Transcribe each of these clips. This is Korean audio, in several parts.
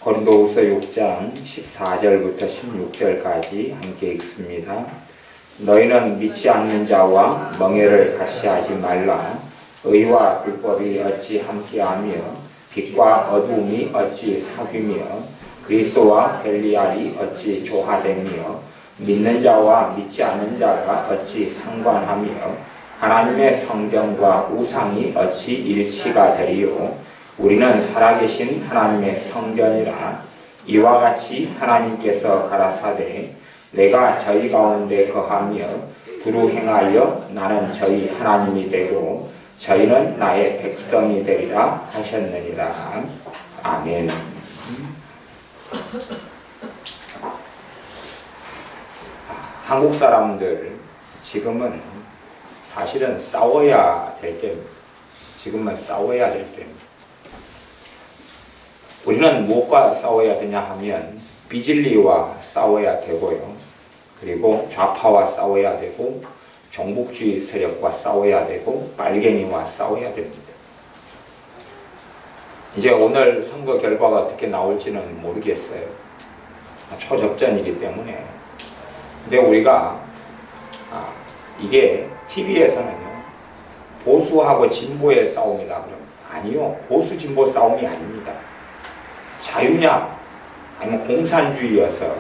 고린도후서 6장 14절부터 16절까지 함께 읽습니다. 너희는 믿지 않는 자와 멍에를 같이 하지 말라. 의와 불법이 어찌 함께하며 빛과 어두움이 어찌 사귀며 그리스도와 벨리알이 어찌 조화되며 믿는 자와 믿지 않는 자가 어찌 상관하며 하나님의 성경과 우상이 어찌 일치가 되리요. 우리는 살아계신 하나님의 성전이라. 이와 같이 하나님께서 가라사대 내가 저희 가운데 거하며 두루 행하여 나는 저희 하나님이 되고 저희는 나의 백성이 되리라 하셨느니라. 아멘. 한국 사람들 지금은 사실은 싸워야 될 때입니다. 지금은 싸워야 될 때입니다. 우리는 무엇과 싸워야 되냐 하면 비진리와 싸워야 되고요. 그리고 좌파와 싸워야 되고 종북주의 세력과 싸워야 되고 빨갱이와 싸워야 됩니다. 이제 오늘 선거 결과가 어떻게 나올지는 모르겠어요. 초접전이기 때문에. 근데 우리가 이게 TV에서는요 보수하고 진보의 싸움이다 그러면 아니요. 보수 진보 싸움이 아닙니다. 자유냐 아니면 공산주의여서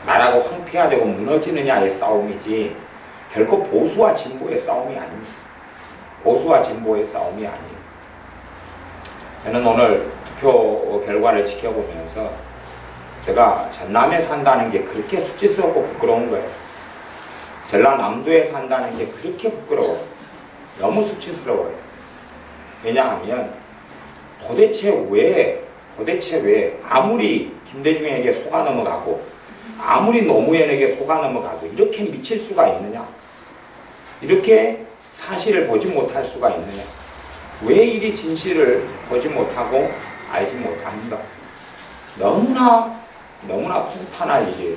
나라가 황폐화되고 무너지느냐의 싸움이지 결코 보수와 진보의 싸움이 아닙니다. 보수와 진보의 싸움이 아니에요. 저는 오늘 투표 결과를 지켜보면서 제가 전남에 산다는 게 그렇게 수치스럽고 부끄러운 거예요. 전라남도에 산다는 게 그렇게 부끄러워요. 너무 수치스러워요. 왜냐하면 도대체 왜 아무리 김대중에게 속아 넘어가고 아무리 노무현에게 속아 넘어가도 이렇게 미칠 수가 있느냐, 이렇게 사실을 보지 못할 수가 있느냐, 왜 이리 진실을 보지 못하고 알지 못합니까? 너무나 폭탄할 일이에요.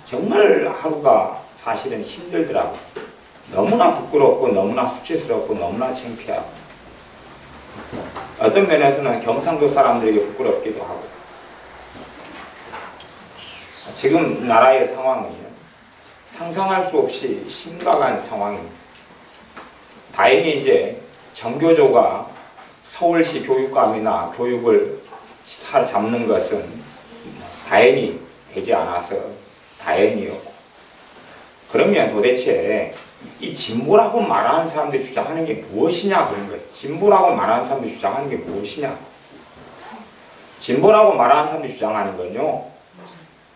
정말 하루가 사실은 힘들더라고요. 너무나 부끄럽고 너무나 수치스럽고 너무나 창피하고 어떤 면에서는 경상도 사람들에게 부끄럽기도 하고. 지금 나라의 상황은요 상상할 수 없이 심각한 상황입니다. 다행히 이제 정교조가 서울시 교육감이나 교육을 잡는 것은 다행히 되지 않아서 다행이었고, 그러면 도대체 이 진보라고 말하는 사람들이 주장하는 게 무엇이냐 그런 거예요. 진보라고 말하는 사람들이 주장하는 게 무엇이냐. 진보라고 말하는 사람들이 주장하는 건요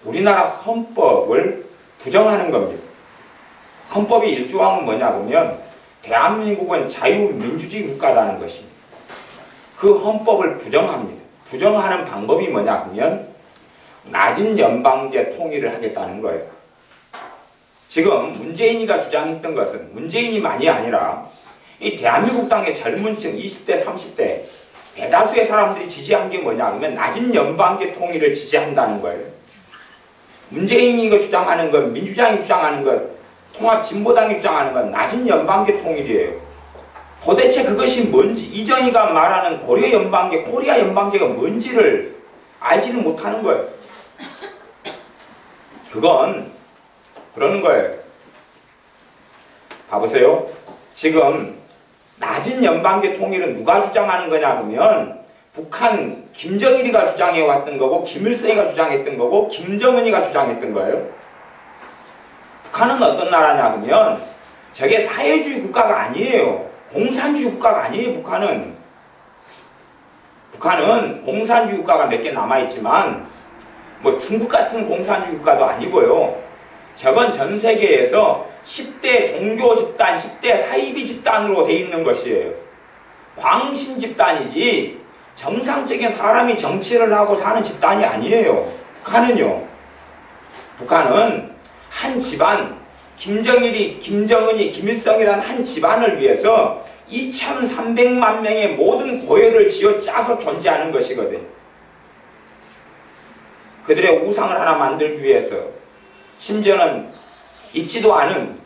우리나라 헌법을 부정하는 겁니다. 헌법이 1조항은 뭐냐 그러면 대한민국은 자유민주주의 국가라는 것입니다. 그 헌법을 부정합니다. 부정하는 방법이 뭐냐 그러면 낮은 연방제 통일을 하겠다는 거예요. 지금 문재인이가 주장했던 것은 문재인이만이 아니라 이 대한민국 땅의 젊은 층 20대 30대 대다수의 사람들이 지지한 게 뭐냐 그러면 낮은 연방제 통일을 지지한다는 거예요. 문재인이가 주장하는 것, 민주당이 주장하는 것, 통합진보당이 주장하는 건 낮은 연방제 통일이에요. 도대체 그것이 뭔지, 이정희가 말하는 고려 연방제, 코리아 연방제가 뭔지를 알지는 못하는 거예요. 그건 그러는 거예요. 봐보세요. 지금 낮은 연방제 통일은 누가 주장하는 거냐 그러면 북한 김정일이가 주장해왔던 거고 김일성이가 주장했던 거고 김정은이가 주장했던 거예요. 북한은 어떤 나라냐 그러면 저게 사회주의 국가가 아니에요. 공산주의 국가가 아니에요. 북한은 공산주의 국가가 몇 개 남아있지만 뭐 중국 같은 공산주의 국가도 아니고요. 저건 전 세계에서 10대 종교 집단, 10대 사이비 집단으로 돼 있는 것이에요. 광신 집단이지 정상적인 사람이 정치를 하고 사는 집단이 아니에요. 북한은 한 집안, 김정일이, 김정은이, 김일성이라는 한 집안을 위해서 2,300만 명의 모든 고열을 쥐어짜서 존재하는 것이거든요. 그들의 우상을 하나 만들기 위해서 심지어는 있지도 않은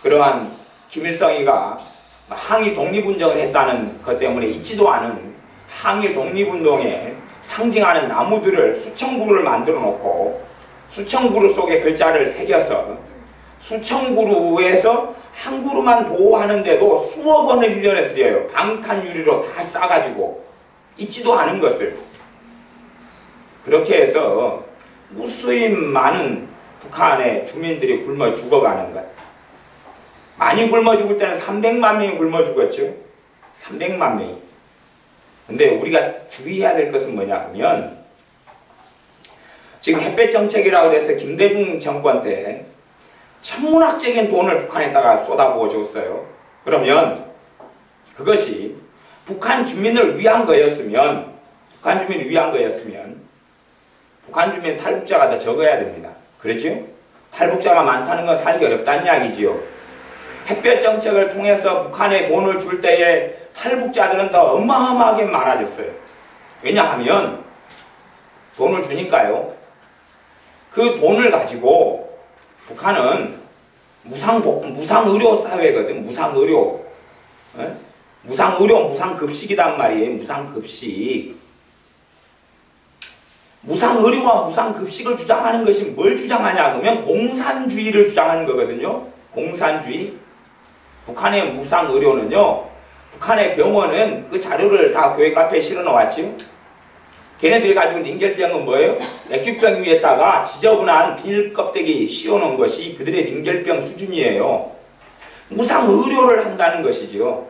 그러한 김일성이가 항일 독립운동을 했다는 것 때문에 있지도 않은 항일 독립운동에 상징하는 나무들을 수천 그루를 만들어 놓고 수천 그루 속에 글자를 새겨서 수천 그루에서 한 그루만 보호하는데도 수억 원을 1년에 들여요. 방탄 유리로 다 싸가지고 있지도 않은 것을. 그렇게 해서 무수히 많은 북한의 주민들이 굶어 죽어가는 것. 많이 굶어 죽을 때는 300만 명이 굶어 죽었죠. 300만 명이. 근데 우리가 주의해야 될 것은 뭐냐 하면 지금 햇볕 정책이라고 해서 김대중 정권 때 천문학적인 돈을 북한에다가 쏟아부어 줬어요. 그러면 그것이 북한 주민을 위한 거였으면 북한 주민 탈북자가 더 적어야 됩니다. 그러지요? 탈북자가 많다는 건 살기 어렵다는 이야기지요. 햇볕 정책을 통해서 북한에 돈을 줄 때에 탈북자들은 더 어마어마하게 많아졌어요. 왜냐하면 돈을 주니까요. 그 돈을 가지고 북한은 무상의료 사회거든. 무상의료. 무상의료, 무상급식이란 말이에요. 무상급식. 무상의료와 무상급식을 주장하는 것이 뭘 주장하냐 그러면 공산주의를 주장하는 거거든요. 공산주의. 북한의 무상의료는요. 북한의 병원은 그 자료를 다 교회 카페에 실어놓았지요. 걔네들이 가지고 링겔병은 뭐예요? 맥주병 위에다가 지저분한 비닐 껍데기 씌워놓은 것이 그들의 링겔병 수준이에요. 무상의료를 한다는 것이지요.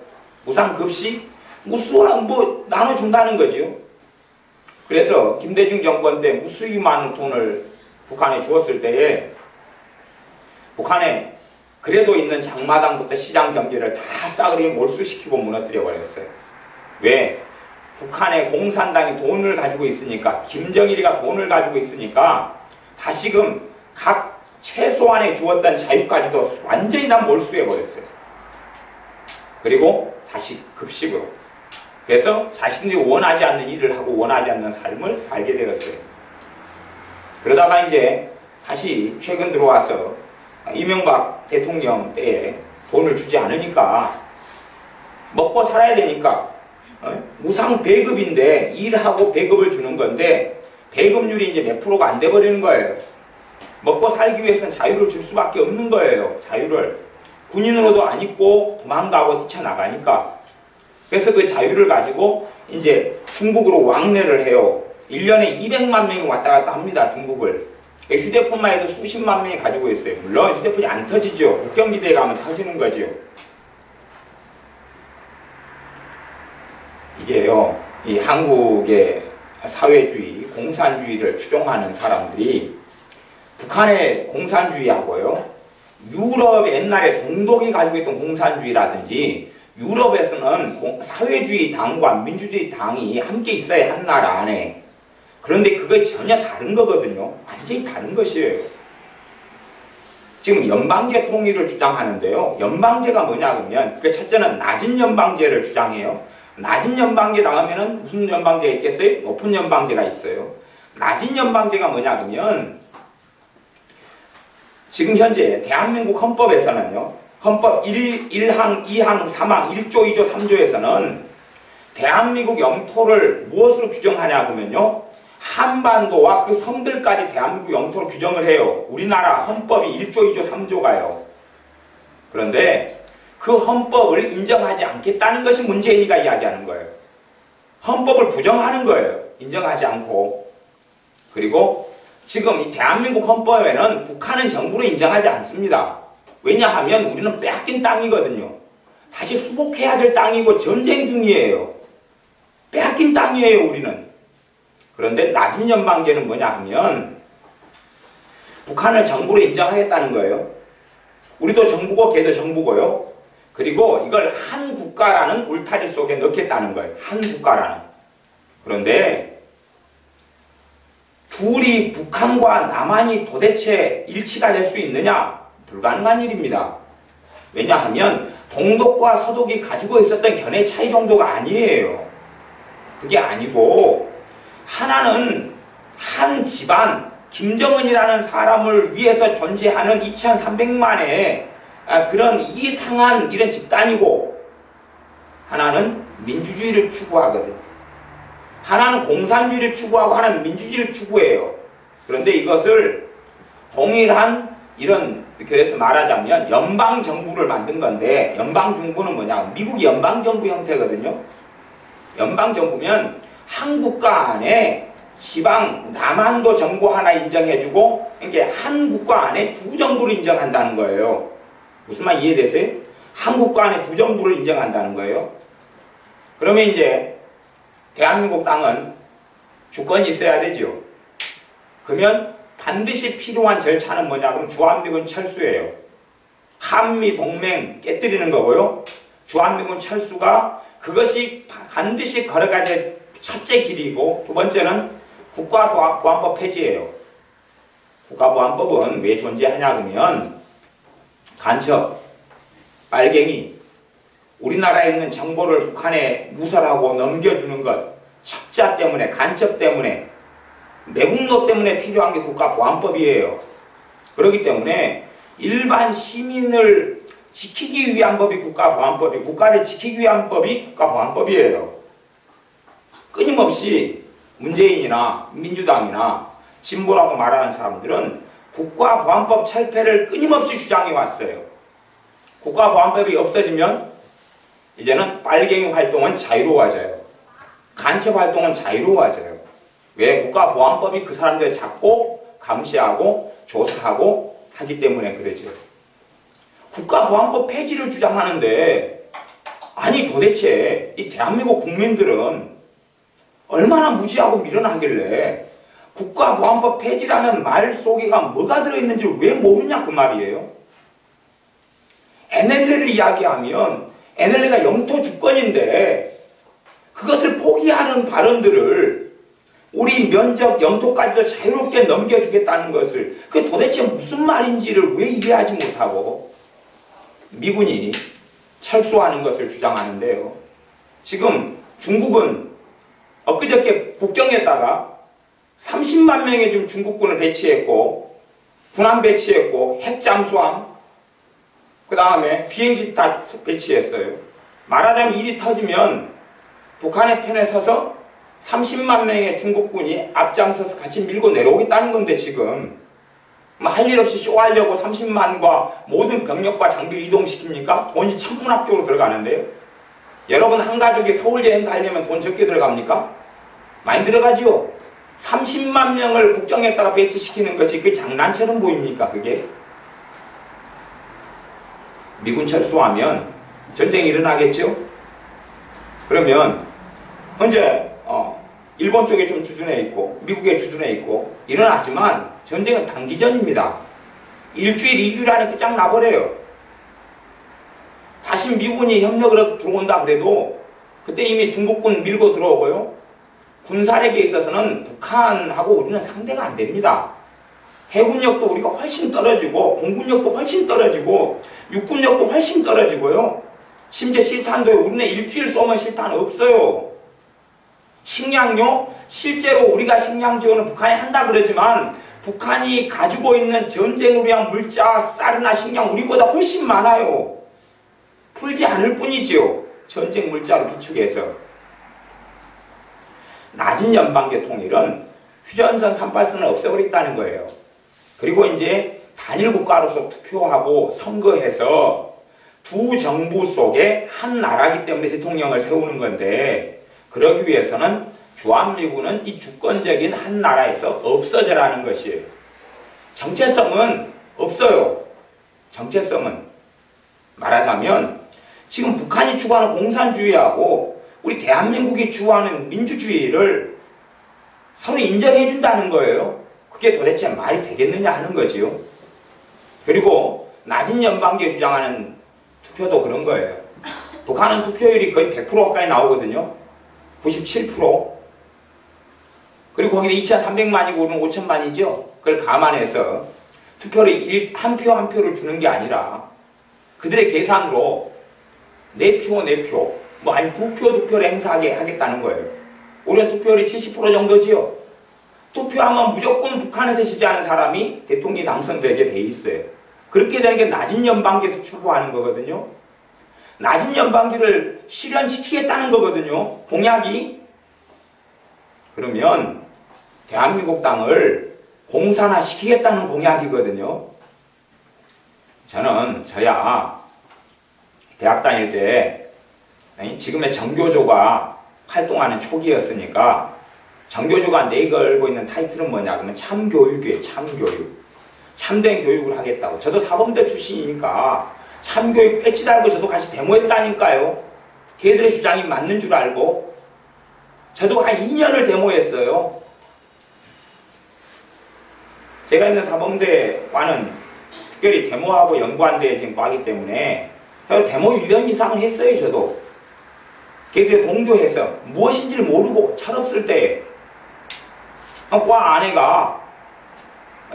무상급식? 무수한 나눠준다는 거지요. 그래서 김대중 정권 때 무수히 많은 돈을 북한에 주었을 때에 북한에 그래도 있는 장마당부터 시장 경제를 다 싸그리 몰수시키고 무너뜨려 버렸어요. 왜? 북한의 공산당이 돈을 가지고 있으니까, 김정일이가 돈을 가지고 있으니까 다시금 각 최소한에 주었던 자유까지도 완전히 다 몰수해 버렸어요. 그리고 다시 급식으로. 그래서 자신들이 원하지 않는 일을 하고 원하지 않는 삶을 살게 되었어요. 그러다가 이제 다시 최근 들어와서 이명박 대통령 때에 돈을 주지 않으니까 먹고 살아야 되니까 무상 배급인데 일하고 배급을 주는 건데 배급률이 이제 몇 프로가 안 돼버리는 거예요. 먹고 살기 위해서는 자유를 줄 수밖에 없는 거예요. 자유를. 군인으로도 안 입고 도망가고 뛰쳐나가니까. 그래서 그 자유를 가지고 이제 중국으로 왕래를 해요. 1년에 200만 명이 왔다 갔다 합니다. 중국을. 휴대폰만 해도 수십만 명이 가지고 있어요. 물론 휴대폰이 안 터지죠. 국경지대에 가면 터지는 거죠. 이게요, 이 한국의 사회주의, 공산주의를 추종하는 사람들이 북한의 공산주의하고요, 유럽 옛날에 동독이 가지고 있던 공산주의라든지 유럽에서는 사회주의 당과 민주주의 당이 함께 있어야 한 나라 안에. 그런데 그게 전혀 다른 거거든요. 완전히 다른 것이에요. 지금 연방제 통일을 주장하는데요. 연방제가 뭐냐 그러면 그 첫째는 낮은 연방제를 주장해요. 낮은 연방제 다음에는 무슨 연방제가 있겠어요? 높은 연방제가 있어요. 낮은 연방제가 뭐냐 그러면 지금 현재 대한민국 헌법에서는요. 헌법 1항, 2항, 3항, 1조, 2조, 3조에서는 대한민국 영토를 무엇으로 규정하냐 그러면요. 한반도와 그 섬들까지 대한민국 영토로 규정을 해요. 우리나라 헌법이 1조, 2조, 3조가요. 그런데 그 헌법을 인정하지 않겠다는 것이 문재인이가 이야기하는 거예요. 헌법을 부정하는 거예요. 인정하지 않고. 그리고 지금 이 대한민국 헌법에는 북한은 정부로 인정하지 않습니다. 왜냐하면 우리는 빼앗긴 땅이거든요. 다시 수복해야 될 땅이고 전쟁 중이에요. 빼앗긴 땅이에요, 우리는. 그런데 낮은 연방제는 뭐냐 하면 북한을 정부로 인정하겠다는 거예요. 우리도 정부고 걔도 정부고요. 그리고 이걸 한 국가라는 울타리 속에 넣겠다는 거예요. 한 국가라는. 그런데 둘이 북한과 남한이 도대체 일치가 될 수 있느냐? 불가능한 일입니다. 왜냐하면 동독과 서독이 가지고 있었던 견해 차이 정도가 아니에요. 그게 아니고 하나는 한 집안, 김정은이라는 사람을 위해서 존재하는 2300만의 그런 이상한 이런 집단이고 하나는 민주주의를 추구하거든. 하나는 공산주의를 추구하고 하나는 민주주의를 추구해요. 그런데 이것을 동일한 이런, 그래서 말하자면 연방정부를 만든 건데, 연방정부는 뭐냐? 미국이 연방정부 형태거든요. 연방정부면 한 국가 안에 지방, 남한도 정부 하나 인정해주고, 이게 한 국가 안에 두 정부를 인정한다는 거예요. 무슨 말 이해되세요? 한 국가 안에 두 정부를 인정한다는 거예요. 그러면 이제 대한민국 땅은 주권이 있어야 되죠. 그러면 반드시 필요한 절차는 뭐냐? 그럼 주한미군 철수예요. 한미 동맹 깨뜨리는 거고요. 주한미군 철수가 그것이 반드시 걸어가야 될 첫째 길이고, 두 번째는 국가보안법 폐지예요. 국가보안법은 왜 존재하냐 그러면 간첩, 빨갱이, 우리나라에 있는 정보를 북한에 누설하고 넘겨주는 것, 첩자 때문에, 간첩 때문에, 매국노 때문에 필요한 게 국가보안법이에요. 그렇기 때문에 일반 시민을 지키기 위한 법이 국가보안법이, 국가를 지키기 위한 법이 국가보안법이에요. 끊임없이 문재인이나 민주당이나 진보라고 말하는 사람들은 국가보안법 철폐를 끊임없이 주장해 왔어요. 국가보안법이 없어지면 이제는 빨갱이 활동은 자유로워져요. 간첩 활동은 자유로워져요. 왜? 국가보안법이 그 사람들을 잡고 감시하고 조사하고 하기 때문에 그러죠. 국가보안법 폐지를 주장하는데, 아니 도대체 이 대한민국 국민들은 얼마나 무지하고 미련하길래 국가보안법 폐지라는 말 속에가 뭐가 들어있는지를 왜 모르냐 그 말이에요. NLL을 이야기하면 NLL가 영토 주권인데 그것을 포기하는 발언들을 우리 면적 영토까지도 자유롭게 넘겨주겠다는 것을, 그 도대체 무슨 말인지를 왜 이해하지 못하고 미군이 철수하는 것을 주장하는데요. 지금 중국은 엊그저께 국경에다가 30만 명의 지금 중국군을 배치했고, 군함 배치했고, 핵 잠수함, 그 다음에 비행기 다 배치했어요. 말하자면 일이 터지면 북한의 편에 서서 30만 명의 중국군이 앞장서서 같이 밀고 내려오겠다는 건데, 지금 할 일 없이 쇼하려고 30만과 모든 병력과 장비를 이동시킵니까? 돈이 천문학적으로 들어가는데요. 여러분 한 가족이 서울 여행 가려면 돈 적게 들어갑니까? 많이 들어가지요. 30만 명을 국경에다가 배치시키는 것이 그 장난처럼 보입니까? 그게? 미군 철수하면 전쟁이 일어나겠죠? 그러면 현재 일본 쪽에 좀 주둔해 있고 미국에 주둔해 있고 일어나지만 전쟁은 단기전입니다. 일주일, 2주일 안에 끝장 나버려요. 다시 미군이 협력으로 들어온다 그래도 그때 이미 중국군 밀고 들어오고요. 군사력에 있어서는 북한하고 우리는 상대가 안 됩니다. 해군력도 우리가 훨씬 떨어지고 공군력도 훨씬 떨어지고 육군력도 훨씬 떨어지고요. 심지어 실탄도 우리는 일주일 쏘면 실탄 없어요. 식량요? 실제로 우리가 식량 지원을 북한이 한다 그러지만 북한이 가지고 있는 전쟁을 위한 물자, 쌀이나 식량 우리보다 훨씬 많아요. 풀지 않을 뿐이지요. 전쟁 물자로 비축해서. 낮은 연방제 통일은 휴전선 38선을 없애버렸다는 거예요. 그리고 이제 단일 국가로서 투표하고 선거해서 두 정부 속에 한 나라이기 때문에 대통령을 세우는 건데, 그러기 위해서는 주한미군은 이 주권적인 한 나라에서 없어져라는 것이에요. 정체성은 없어요. 정체성은 말하자면 지금 북한이 추구하는 공산주의하고 우리 대한민국이 추구하는 민주주의를 서로 인정해 준다는 거예요. 그게 도대체 말이 되겠느냐 하는 거지요. 그리고 낮은 연방제 주장하는 투표도 그런 거예요. 북한은 투표율이 거의 100% 가까이 나오거든요. 97%. 그리고 거기는 2,300만이고 우리는 5,000만이죠. 그걸 감안해서 투표를 한 표 한 표를 주는 게 아니라 그들의 계산으로 4표, 4표, 뭐 아니 2표, 2표를 행사하게 하겠다는 거예요. 우리는 투표율이 70% 정도지요. 투표하면 무조건 북한에서 지지하는 사람이 대통령이 당선되게 돼 있어요. 그렇게 되는 게 낮은 연방제에서 추구하는 거거든요. 낮은 연방제를 실현시키겠다는 거거든요. 공약이. 그러면 대한민국 땅을 공산화 시키겠다는 공약이거든요. 저야 대학 다닐 때 지금의 정교조가 활동하는 초기였으니까 정교조가 내걸고 있는 타이틀은 뭐냐 그러면 참교육이에요. 참교육. 참된 교육을 하겠다고. 저도 사범대 출신이니까 참교육 배지 달고 저도 같이 데모했다니까요. 걔들의 주장이 맞는 줄 알고. 저도 한 2년을 데모했어요. 제가 있는 사범대와는 특별히 데모하고 연구한데 지금 과기 때문에 저도 데모 1년 이상을 했어요. 저도. 걔들의 동조해서 무엇인지를 모르고 철없을 때 과 안에가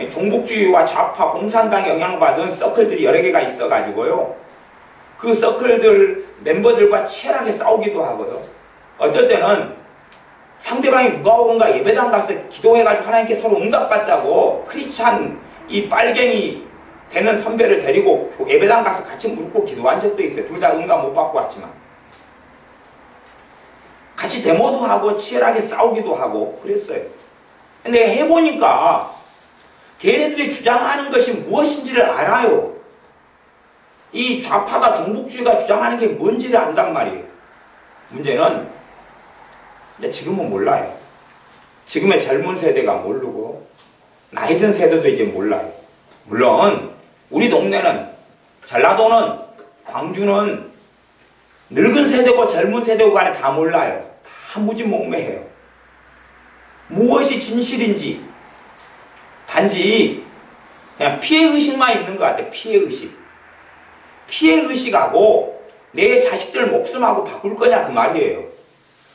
종북주의와 좌파 공산당에 영향받은 서클들이 여러 개가 있어가지고요. 그 서클들 멤버들과 치열하게 싸우기도 하고요. 어쩔 때는 상대방이 누가 오는가 예배당 가서 기도해가지고 하나님께 서로 응답받자고 크리스찬 이 빨갱이 되는 선배를 데리고 예배당 가서 같이 묻고 기도한 적도 있어요. 둘 다 응답 못 받고 왔지만. 같이 데모도 하고 치열하게 싸우기도 하고 그랬어요. 근데 해보니까 걔네들이 주장하는 것이 무엇인지를 알아요. 이 좌파가 종북주의가 주장하는 게 뭔지를 안단 말이에요. 문제는 근데 지금은 몰라요. 지금의 젊은 세대가 모르고 나이 든 세대도 이제 몰라요. 물론 우리 동네는 전라도는 광주는 늙은 세대고 젊은 세대고 간에 다 몰라요. 다 무지몽매해요. 무엇이 진실인지 단지 그냥 피해의식만 있는 것 같아요. 피해의식. 피해의식하고 내 자식들 목숨하고 바꿀 거냐 그 말이에요.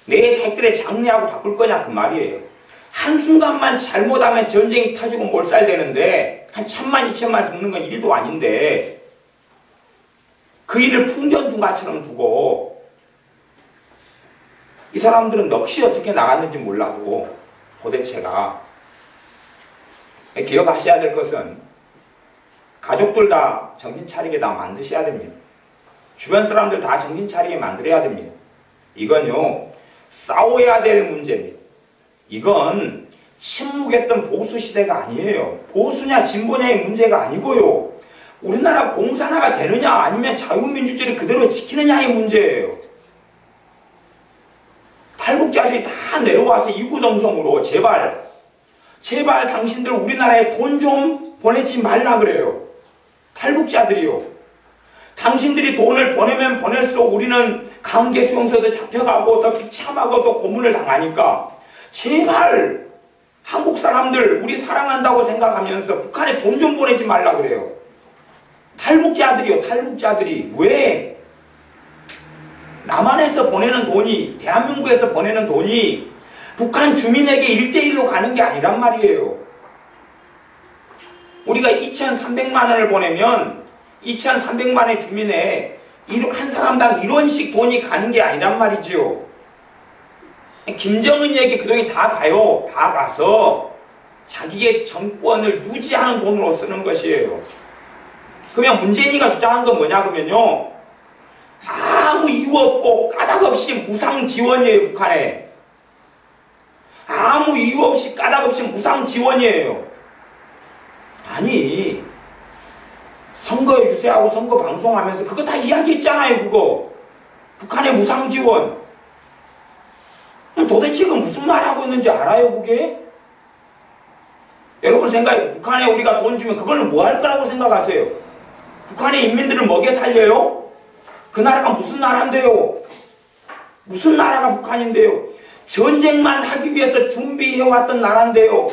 내 자식들의 장래하고 바꿀 거냐 그 말이에요. 한순간만 잘못하면 전쟁이 터지고 몰살되는데 한 1000만 2000만 죽는 건 일도 아닌데 그 일을 풍전중화처럼 두고 이 사람들은 넋이 어떻게 나갔는지 몰라도 도대체가 기억하셔야 될 것은 가족들 다 정신 차리게 다 만드셔야 됩니다. 주변 사람들 다 정신 차리게 만들어야 됩니다. 이건요 싸워야 될 문제입니다. 이건 침묵했던 보수 시대가 아니에요. 보수냐 진보냐의 문제가 아니고요. 우리나라 공산화가 되느냐 아니면 자유민주주의를 그대로 지키느냐의 문제예요. 탈북자들이 다 내려와서 이구동성으로 제발 당신들 우리나라에 돈 좀 보내지 말라 그래요. 탈북자들이요. 당신들이 돈을 보내면 보낼수록 우리는 강제 수용소도 잡혀가고 더 비참하고 더 고문을 당하니까 제발 한국 사람들 우리 사랑한다고 생각하면서 북한에 돈 좀 보내지 말라 그래요. 탈북자들이요. 탈북자들이. 왜? 남한에서 보내는 돈이 대한민국에서 보내는 돈이 북한 주민에게 1대1로 가는 게 아니란 말이에요. 우리가 2,300만 원을 보내면 2,300만의 주민에 한 사람당 1원씩 돈이 가는 게 아니란 말이지요. 김정은이에게 그 돈이 다 가요. 다 가서 자기의 정권을 유지하는 돈으로 쓰는 것이에요. 그러면 문재인이가 주장한 건 뭐냐 그러면요. 아무 이유 없고 까닭 없이 무상 지원이에요. 북한에. 아무 이유 없이 까닭 없이 무상 지원이에요. 아니 선거 유세하고 선거 방송하면서 그거 다 이야기했잖아요. 그거 북한의 무상 지원. 그럼 도대체 그건 무슨 말 하고 있는지 알아요 그게? 여러분 생각해. 북한에 우리가 돈 주면 그걸로 뭐 할 거라고 생각하세요? 북한의 인민들을 먹여 살려요? 그 나라가 무슨 나라인데요? 무슨 나라가 북한인데요? 전쟁만 하기 위해서 준비해왔던 나라인데요.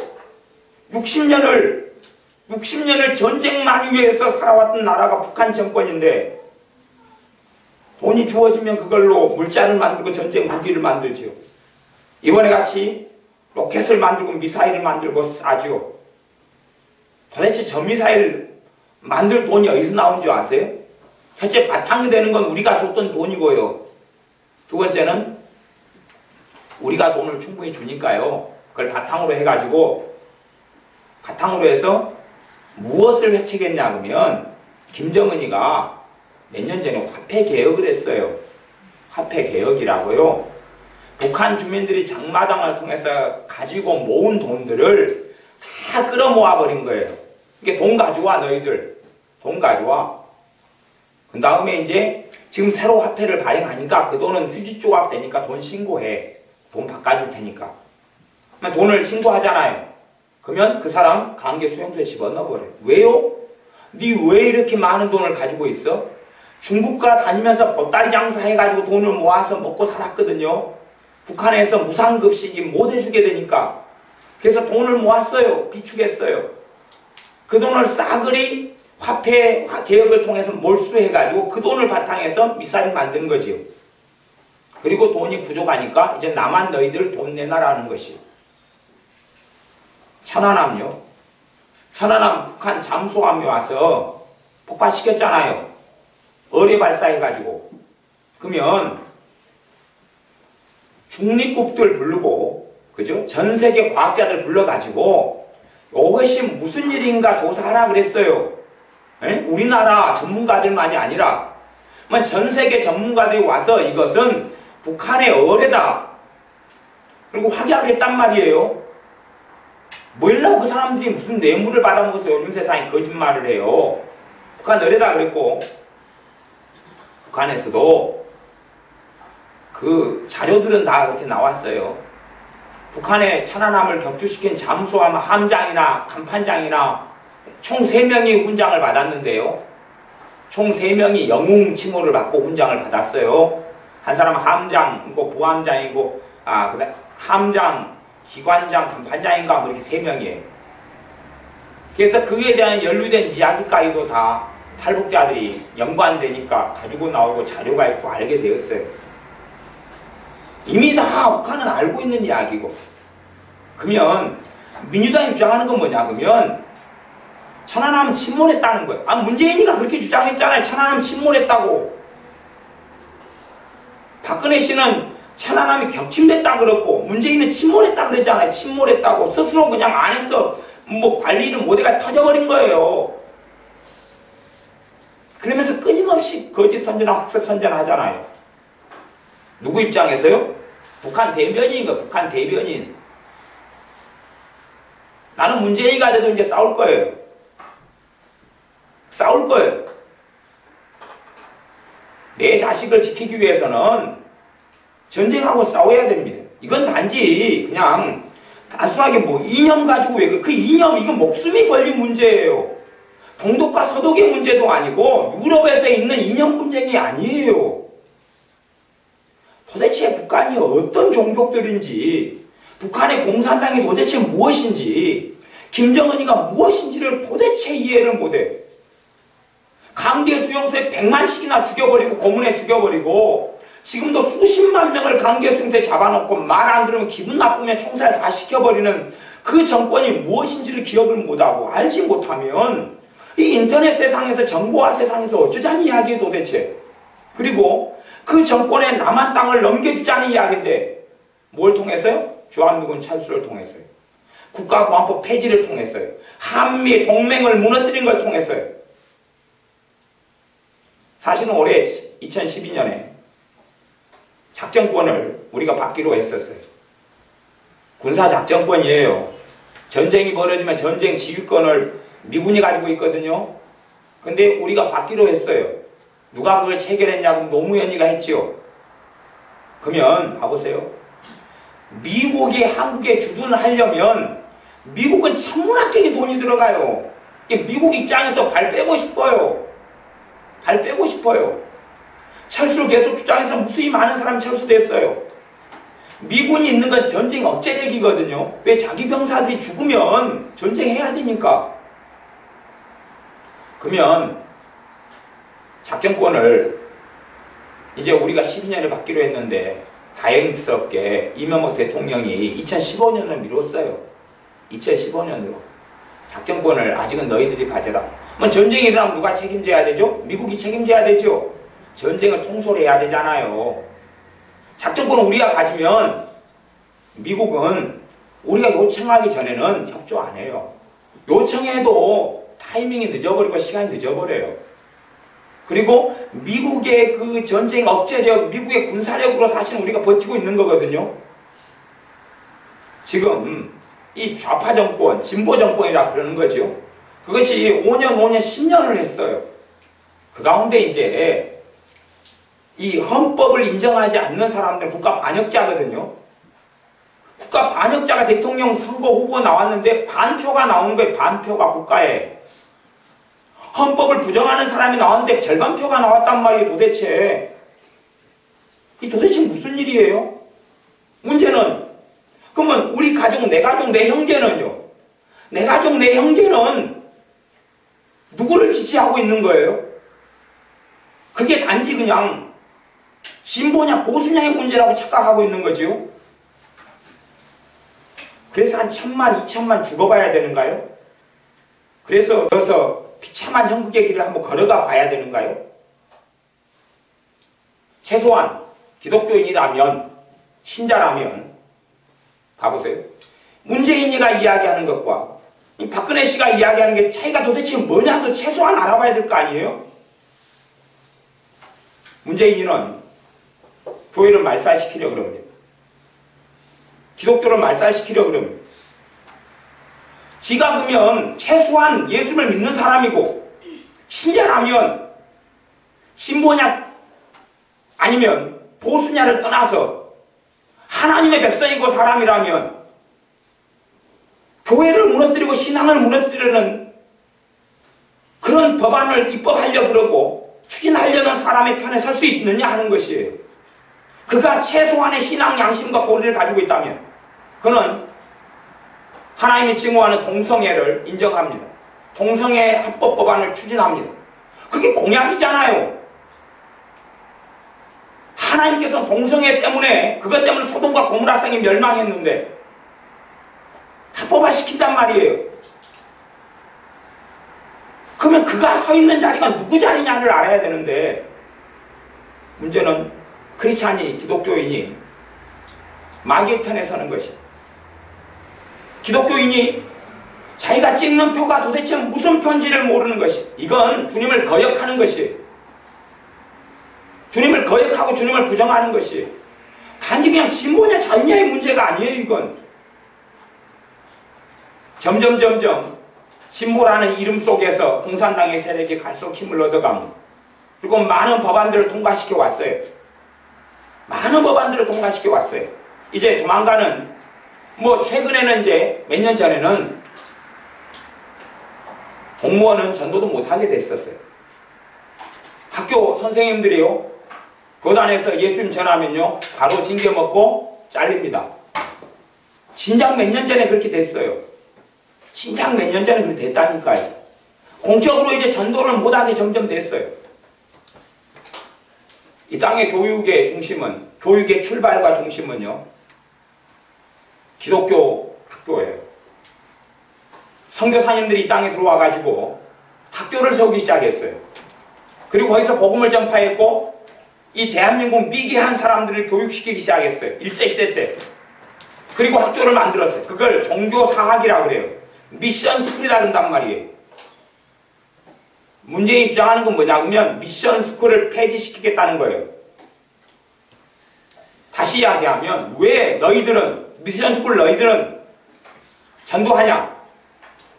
60년을 전쟁만 위해서 살아왔던 나라가 북한 정권인데 돈이 주어지면 그걸로 물자를 만들고 전쟁 무기를 만들죠. 이번에 같이 로켓을 만들고 미사일을 만들고 쏴죠. 도대체 저 미사일 만들 돈이 어디서 나온 줄 아세요? 첫째 바탕이 되는 건 우리가 줬던 돈이고요. 두 번째는 우리가 돈을 충분히 주니까요. 그걸 바탕으로 해가지고 바탕으로 해서 무엇을 회칙했냐 그러면 김정은이가 몇 년 전에 화폐 개혁을 했어요. 화폐 개혁이라고요. 북한 주민들이 장마당을 통해서 가지고 모은 돈들을 다 끌어모아 버린 거예요. 이게 돈 가져와 너희들. 돈 가져와. 그 다음에 이제 지금 새로 화폐를 발행하니까 그 돈은 휴지 조각 되니까 돈 신고해. 돈 바꿔줄 테니까. 돈을 신고하잖아요. 그러면 그 사람 강제 수용소에 집어넣어버려. 왜요? 니 왜 이렇게 많은 돈을 가지고 있어? 중국가 다니면서 보따리 장사 해가지고 돈을 모아서 먹고 살았거든요. 북한에서 무상급식이 못 해주게 되니까. 그래서 돈을 모았어요. 비축했어요. 그 돈을 싸그리 화폐 개혁을 통해서 몰수해가지고 그 돈을 바탕해서 미사일 만든 거지요. 그리고 돈이 부족하니까 이제 나만 너희들 돈 내놔라는 것이요. 천안함요. 천안함 북한 잠수함이 와서 폭파시켰잖아요. 어뢰 발사해가지고. 그러면 중립국들 부르고, 그죠? 전 세계 과학자들 불러가지고 이것이 무슨 일인가 조사하라 그랬어요. 에? 우리나라 전문가들만이 아니라 전 세계 전문가들이 와서 이것은 북한의 어뢰다. 그리고 확인을 했단 말이에요. 뭐일라고 그 사람들이 무슨 뇌물을 받아먹어서 요즘 세상에 거짓말을 해요. 북한 어뢰다 그랬고, 북한에서도 그 자료들은 다 그렇게 나왔어요. 북한의 천안함을 격추시킨 잠수함 함장이나 간판장이나 총 3명이 훈장을 받았는데요. 총 3명이 영웅 칭호를 받고 훈장을 받았어요. 한 사람은 함장이고 부함장이고 그다음 함장, 기관장, 간판장인가 뭐 이렇게 3명이에요. 그래서 그에 대한 연루된 이야기까지도 다 탈북자들이 연관되니까 가지고 나오고 자료가 있고 알게 되었어요. 이미 다 북한은 알고 있는 이야기고. 그러면 민주당이 주장하는 건 뭐냐 그러면 천안함 침몰했다는 거예요. 문재인이가 그렇게 주장했잖아요. 천안함 침몰했다고. 박근혜 씨는 천안함이 격침됐다 그랬고 문재인은 침몰했다 그랬잖아요. 침몰했다고. 스스로 그냥 안에서 뭐 관리를 못해가 터져버린 거예요. 그러면서 끊임없이 거짓 선전하고 학습 선전하잖아요. 누구 입장에서요? 북한 대변인인 거, 북한 대변인. 나는 문재인이가 돼도 이제 싸울 거예요. 싸울 거예요. 내 자식을 지키기 위해서는 전쟁하고 싸워야 됩니다. 이건 단지 그냥 단순하게 뭐 이념 가지고 왜 그 이념 이건 목숨이 걸린 문제예요. 동독과 서독의 문제도 아니고 유럽에서 있는 이념 분쟁이 아니에요. 도대체 북한이 어떤 종족들인지, 북한의 공산당이 도대체 무엇인지, 김정은이가 무엇인지를 도대체 이해를 못해. 강제 수용소에 100만씩이나 죽여버리고 고문에 죽여버리고 지금도 수십만 명을 강제 수용소에 잡아놓고 말 안 들으면 기분 나쁘면 총살 다 시켜버리는 그 정권이 무엇인지를 기억을 못하고 알지 못하면 이 인터넷 세상에서 정보화 세상에서 어쩌자는 이야기예요 도대체. 그리고 그 정권에 남한 땅을 넘겨주자는 이야기인데 뭘 통해서요? 주한미군 철수를 통해서요. 국가보안법 폐지를 통해서요. 한미 동맹을 무너뜨린 걸 통해서요. 사실은 올해 2012년에 작전권을 우리가 받기로 했었어요. 군사작전권이에요. 전쟁이 벌어지면 전쟁 지휘권을 미군이 가지고 있거든요. 근데 우리가 받기로 했어요. 누가 그걸 체결했냐고 노무현이가 했지요. 그러면 봐보세요. 미국이 한국에 주둔을 하려면 미국은 천문학적인 돈이 들어가요. 미국 입장에서 발 빼고 싶어요. 발 빼고 싶어요. 철수를 계속 주장해서 무수히 많은 사람이 철수됐어요. 미군이 있는 건 전쟁 억제력이거든요. 왜 자기 병사들이 죽으면 전쟁해야 되니까. 그러면 작전권을 이제 우리가 12년에 받기로 했는데 다행스럽게 이명박 대통령이 2015년을 미뤘어요. 2015년으로. 작전권을 아직은 너희들이 가져라. 그럼 전쟁이 일어나면 누가 책임져야 되죠? 미국이 책임져야 되죠? 전쟁을 통솔해야 되잖아요. 작전권을 우리가 가지면 미국은 우리가 요청하기 전에는 협조 안 해요. 요청해도 타이밍이 늦어버리고 시간이 늦어버려요. 그리고 미국의 그 전쟁 억제력, 미국의 군사력으로 사실 우리가 버티고 있는 거거든요. 지금 이 좌파 정권, 진보 정권이라 그러는 거죠. 그것이 5년, 10년을 했어요. 그 가운데 이제 이 헌법을 인정하지 않는 사람들은 국가 반역자거든요. 국가 반역자가 대통령 선거 후보 나왔는데 반표가 나오는 거예요. 반표가 국가에. 헌법을 부정하는 사람이 나왔는데 절반표가 나왔단 말이에요. 도대체. 이 도대체 무슨 일이에요? 문제는 그러면 우리 가족, 내 가족, 내 형제는요? 내 가족, 내 형제는 누구를 지지하고 있는 거예요? 그게 단지 그냥 진보냐 보수냐의 문제라고 착각하고 있는 거지요. 그래서 한 1000만, 2000만 죽어봐야 되는가요? 그래서 비참한 형국의 길을 한번 걸어가 봐야 되는가요? 최소한 기독교인이라면, 신자라면 가보세요. 문재인이가 이야기하는 것과 이 박근혜 씨가 이야기하는 게 차이가 도대체 뭐냐고 최소한 알아봐야 될 거 아니에요? 문재인은 교회를 말살시키려고 그럽니다. 기독교를 말살시키려고 그럽니다. 지가 그러면 최소한 예수를 믿는 사람이고 신자라면 진보냐 아니면 보수냐를 떠나서 하나님의 백성이고 사람이라면 교회를 무너뜨리고 신앙을 무너뜨리는 그런 법안을 입법하려고 그러고 추진하려는 사람의 편에 설 수 있느냐 하는 것이에요. 그가 최소한의 신앙 양심과 도리를 가지고 있다면 그는 하나님이 증오하는 동성애를 인정합니다. 동성애 합법 법안을 추진합니다. 그게 공약이잖아요. 하나님께서 동성애 때문에 그것 때문에 소돔과 고모라성이 멸망했는데 합법화시킨단 말이에요. 그러면 그가 서 있는 자리가 누구 자리냐를 알아야 되는데 문제는 크리스찬이 기독교인이 마귀의 편에 서는 것이 기독교인이 자기가 찍는 표가 도대체 무슨 표인지를 모르는 것이 이건 주님을 거역하는 것이에요. 주님을 거역하고 주님을 부정하는 것이에요. 단지 그냥 진보냐 자유냐의 문제가 아니에요. 이건 점점 진보라는 이름 속에서 공산당의 세력이 갈수록 힘을 얻어갑니다. 그리고 많은 법안들을 통과시켜 왔어요. 많은 법안들을 통과시켜 왔어요. 이제 조만간은 최근에는 이제 몇 년 전에는 공무원은 전도도 못하게 됐었어요. 학교 선생님들이요 교단에서 예수님 전하면요 바로 징계 먹고 잘립니다. 진작 몇 년 전에 그렇게 됐어요. 진작 몇 년 전에 그렇게 됐다니까요. 공적으로 이제 전도를 못하게 점점 됐어요. 이 땅의 교육의 중심은, 교육의 출발과 중심은요, 기독교 학교예요. 선교사님들이 이 땅에 들어와가지고 학교를 세우기 시작했어요. 그리고 거기서 복음을 전파했고, 이 대한민국 미개한 사람들을 교육시키기 시작했어요. 일제시대 때. 그리고 학교를 만들었어요. 그걸 종교사학이라고 그래요. 미션 스쿨이라 그런단 말이에요. 문재인이 주장하는 건 뭐냐면 미션 스쿨을 폐지시키겠다는 거예요. 다시 이야기하면 왜 너희들은 미션 스쿨 너희들은 전도하냐?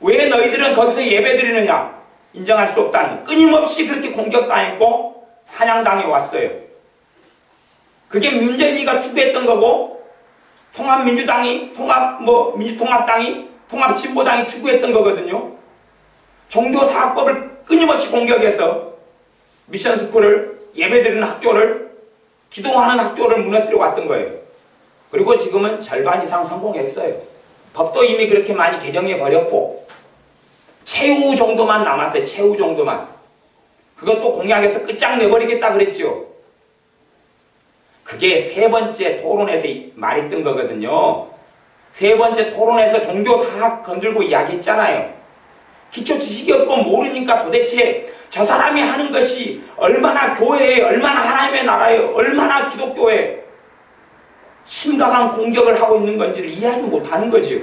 왜 너희들은 거기서 예배드리느냐? 인정할 수 없다는 끊임없이 그렇게 공격당했고 사냥당해 왔어요. 그게 문재인이가 추구했던 거고 통합민주당이 민주통합당이 통합진보당이 추구했던 거거든요. 종교사학법을 끊임없이 공격해서 미션스쿨을 예배드리는 학교를 기도하는 학교를 무너뜨려 왔던 거예요. 그리고 지금은 절반 이상 성공했어요. 법도 이미 그렇게 많이 개정해 버렸고 최후 정도만 남았어요. 최후 정도만. 그것도 공약에서 끝장내버리겠다 그랬죠. 그게 세 번째 토론에서 말했던 거거든요. 세 번째 토론에서 종교사학 건들고 이야기했잖아요. 기초 지식이 없고 모르니까 도대체 저 사람이 하는 것이 얼마나 교회에, 얼마나 하나님의 나라에, 얼마나 기독교에 심각한 공격을 하고 있는 건지를 이해하지 못하는 거지요.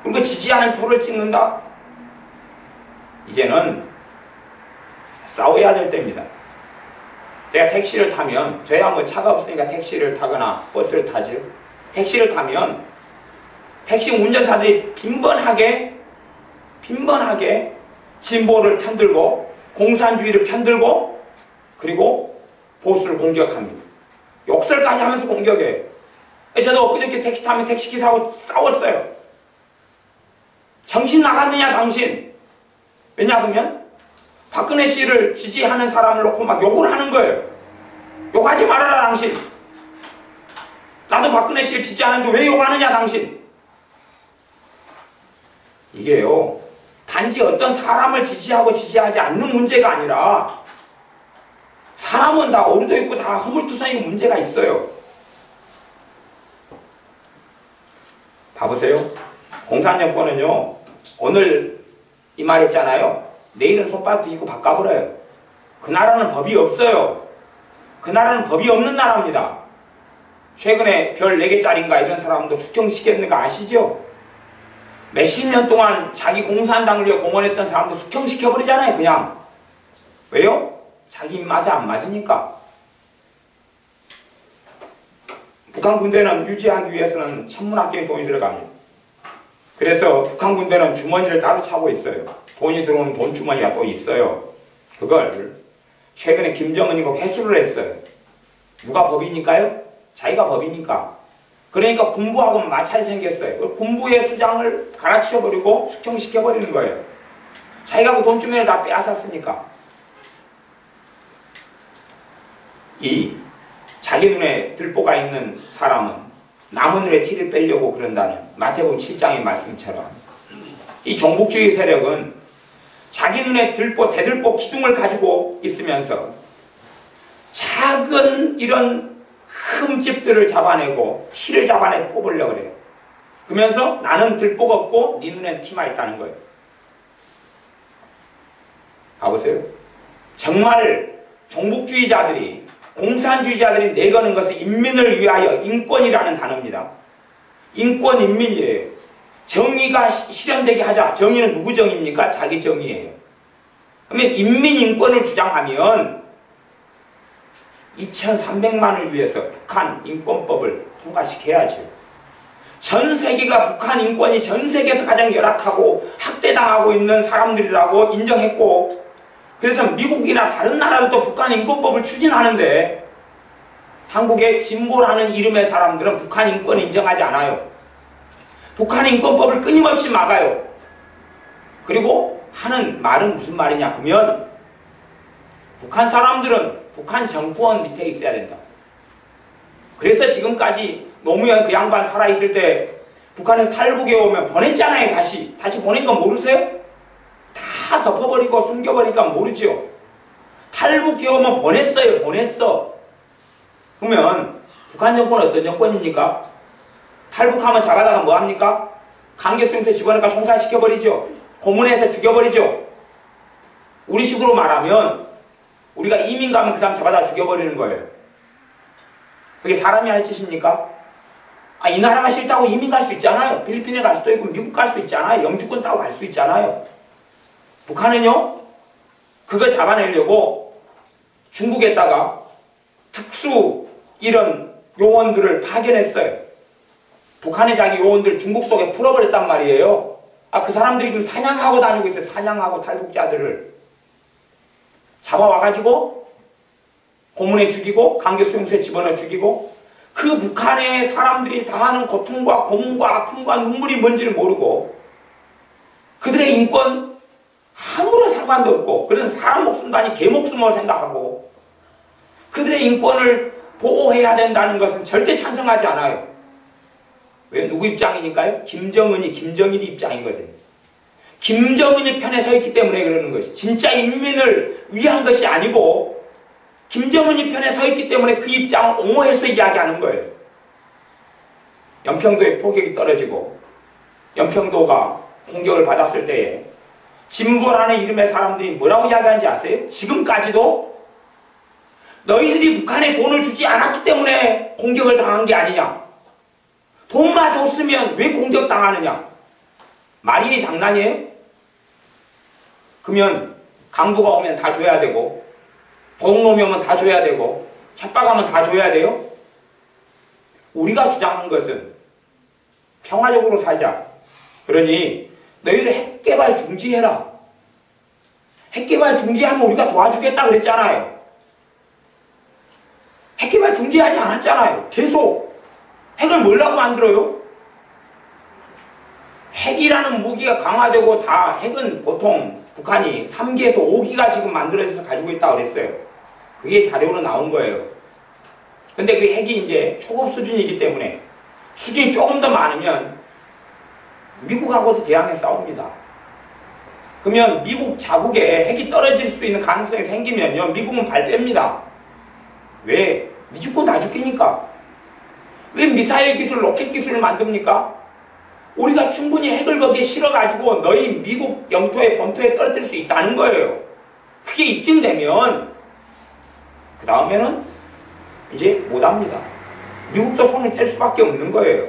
그리고 지지하는 표를 찍는다? 이제는 싸워야 될 때입니다. 제가 택시를 타면, 저야 뭐 차가 없으니까 택시를 타거나 버스를 타죠. 택시를 타면 택시 운전사들이 빈번하게 진보를 편들고 공산주의를 편들고 그리고 보수를 공격합니다. 욕설까지 하면서 공격해요. 저도 엊그저께 택시 타면 택시기사하고 싸웠어요. 정신 나갔느냐 당신. 왜냐하면 박근혜 씨를 지지하는 사람을 놓고 막 욕을 하는 거예요. 욕하지 말아라 당신. 나도 박근혜 씨를 지지하는데 왜 욕하느냐 당신. 이게요, 단지 어떤 사람을 지지하고 지지하지 않는 문제가 아니라 사람은 다 오류도 있고 다 허물투성이고 문제가 있어요. 봐보세요. 공산정권은요, 오늘 이 말 했잖아요. 내일은 손바닥 뒤집고 바꿔버려요. 그 나라는 법이 없어요. 그 나라는 법이 없는 나라입니다. 최근에 별 4개짜리인가 이런 사람도 숙청시켰는 거 아시죠? 몇십 년 동안 자기 공산당을 위해 공헌했던 사람도 숙청시켜버리잖아요, 그냥. 왜요? 자기 입맛에 안 맞으니까. 북한 군대는 유지하기 위해서는 천문학적인 돈이 들어갑니다. 그래서 북한 군대는 주머니를 따로 차고 있어요. 돈이 들어오는 돈 주머니가 또 있어요. 그걸 최근에 김정은이가 회수를 했어요. 누가 법이니까요? 자기가 법이니까. 그러니까 군부하고 마찰이 생겼어요. 군부의 수장을 갈아치워버리고 숙청시켜버리는 거예요. 자기가 그 돈 주머니를 다 빼앗았으니까. 이 자기 눈에 들보가 있는 사람은 남의 눈에 티를 빼려고 그런다는 마태복음 7장의 말씀처럼 이 종북주의 세력은 자기 눈에 들보, 대들보 기둥을 가지고 있으면서 작은 이런 흠집들을 잡아내고 티를 잡아내 뽑으려고 그래요. 그러면서 나는 들보가 없고 네 눈엔 티만 있다는 거예요. 봐보세요. 정말 종북주의자들이, 공산주의자들이 내거는 것은 인민을 위하여 인권이라는 단어입니다. 인권, 인민이에요. 정의가 실현되게 하자. 정의는 누구 정의입니까? 자기 정의예요. 그러면 인민 인권을 주장하면 2300만을 위해서 북한 인권법을 통과시켜야죠. 전 세계가 북한 인권이 전 세계에서 가장 열악하고 학대당하고 있는 사람들이라고 인정했고, 그래서 미국이나 다른 나라도 북한 인권법을 추진하는데 한국의 진보라는 이름의 사람들은 북한 인권을 인정하지 않아요. 북한 인권법을 끊임없이 막아요. 그리고 하는 말은 무슨 말이냐 그러면 북한 사람들은 북한 정권 밑에 있어야 된다. 그래서 지금까지 노무현 그 양반 살아있을 때 북한에서 탈북해 오면 보냈잖아요. 다시 보낸 건 모르세요? 다 덮어버리고 숨겨버리니까 모르죠. 탈북해 오면 보냈어. 그러면 북한 정권은 어떤 정권입니까? 탈북하면 잡아다가 뭐합니까? 강제수용소에 집어넣으니까 총살시켜버리죠. 고문해서 죽여버리죠. 우리 식으로 말하면 우리가 이민 가면 그 사람 잡아다 죽여버리는 거예요. 그게 사람이 할 짓입니까? 이 나라가 싫다고 이민 갈 수 있잖아요. 필리핀에 갈 수도 있고 미국 갈 수 있잖아요. 영주권 따고 갈 수 있잖아요. 북한은요, 그거 잡아내려고 중국에다가 특수 이런 요원들을 파견했어요. 북한의 자기 요원들 중국 속에 풀어버렸단 말이에요. 그 사람들이 지금 사냥하고 다니고 있어요. 사냥하고 탈북자들을 잡아와가지고 고문해 죽이고 강제수용소에 집어넣어 죽이고, 그 북한의 사람들이 당하는 고통과 고문과 아픔과 눈물이 뭔지를 모르고 그들의 인권 아무런 상관도 없고, 그런 사람 목숨도 아닌 개 목숨으로 생각하고 그들의 인권을 보호해야 된다는 것은 절대 찬성하지 않아요. 왜? 누구 입장이니까요? 김정일이 입장인 거죠. 김정은이 편에 서 있기 때문에 그러는 것이, 진짜 인민을 위한 것이 아니고 김정은이 편에 서 있기 때문에 그 입장을 옹호해서 이야기하는 거예요. 연평도에 포격이 떨어지고 연평도가 공격을 받았을 때에 진보라는 이름의 사람들이 뭐라고 이야기하는지 아세요? 지금까지도 너희들이 북한에 돈을 주지 않았기 때문에 공격을 당한 게 아니냐, 돈만 줬으면 왜 공격당하느냐, 말이 장난이에요? 그러면 강도가 오면 다 줘야 되고, 도둑놈이 오면 다 줘야 되고, 협박하면 다 줘야 돼요? 우리가 주장한 것은 평화적으로 살자. 그러니 너희들 핵개발 중지해라. 핵개발 중지하면 우리가 도와주겠다 그랬잖아요. 핵개발 중지하지 않았잖아요. 계속 핵을 뭐라고 만들어요? 핵이라는 무기가 강화되고 다 핵은 보통 북한이 3기에서 5기가 지금 만들어져서 가지고 있다고 그랬어요. 그게 자료로 나온 거예요. 근데 그 핵이 이제 초급 수준이기 때문에 수준이 조금 더 많으면 미국하고도 대항해 싸웁니다. 그러면 미국 자국에 핵이 떨어질 수 있는 가능성이 생기면요, 미국은 발 뺍니다. 왜? 미죽고 나죽기니까. 왜 미사일 기술, 로켓 기술을 만듭니까? 우리가 충분히 핵을 거기에 실어가지고 너희 미국 영토에, 본토에 떨어뜨릴 수 있다는 거예요. 그게 입증되면 그 다음에는 이제 못합니다. 미국도 손을 뗄 수밖에 없는 거예요.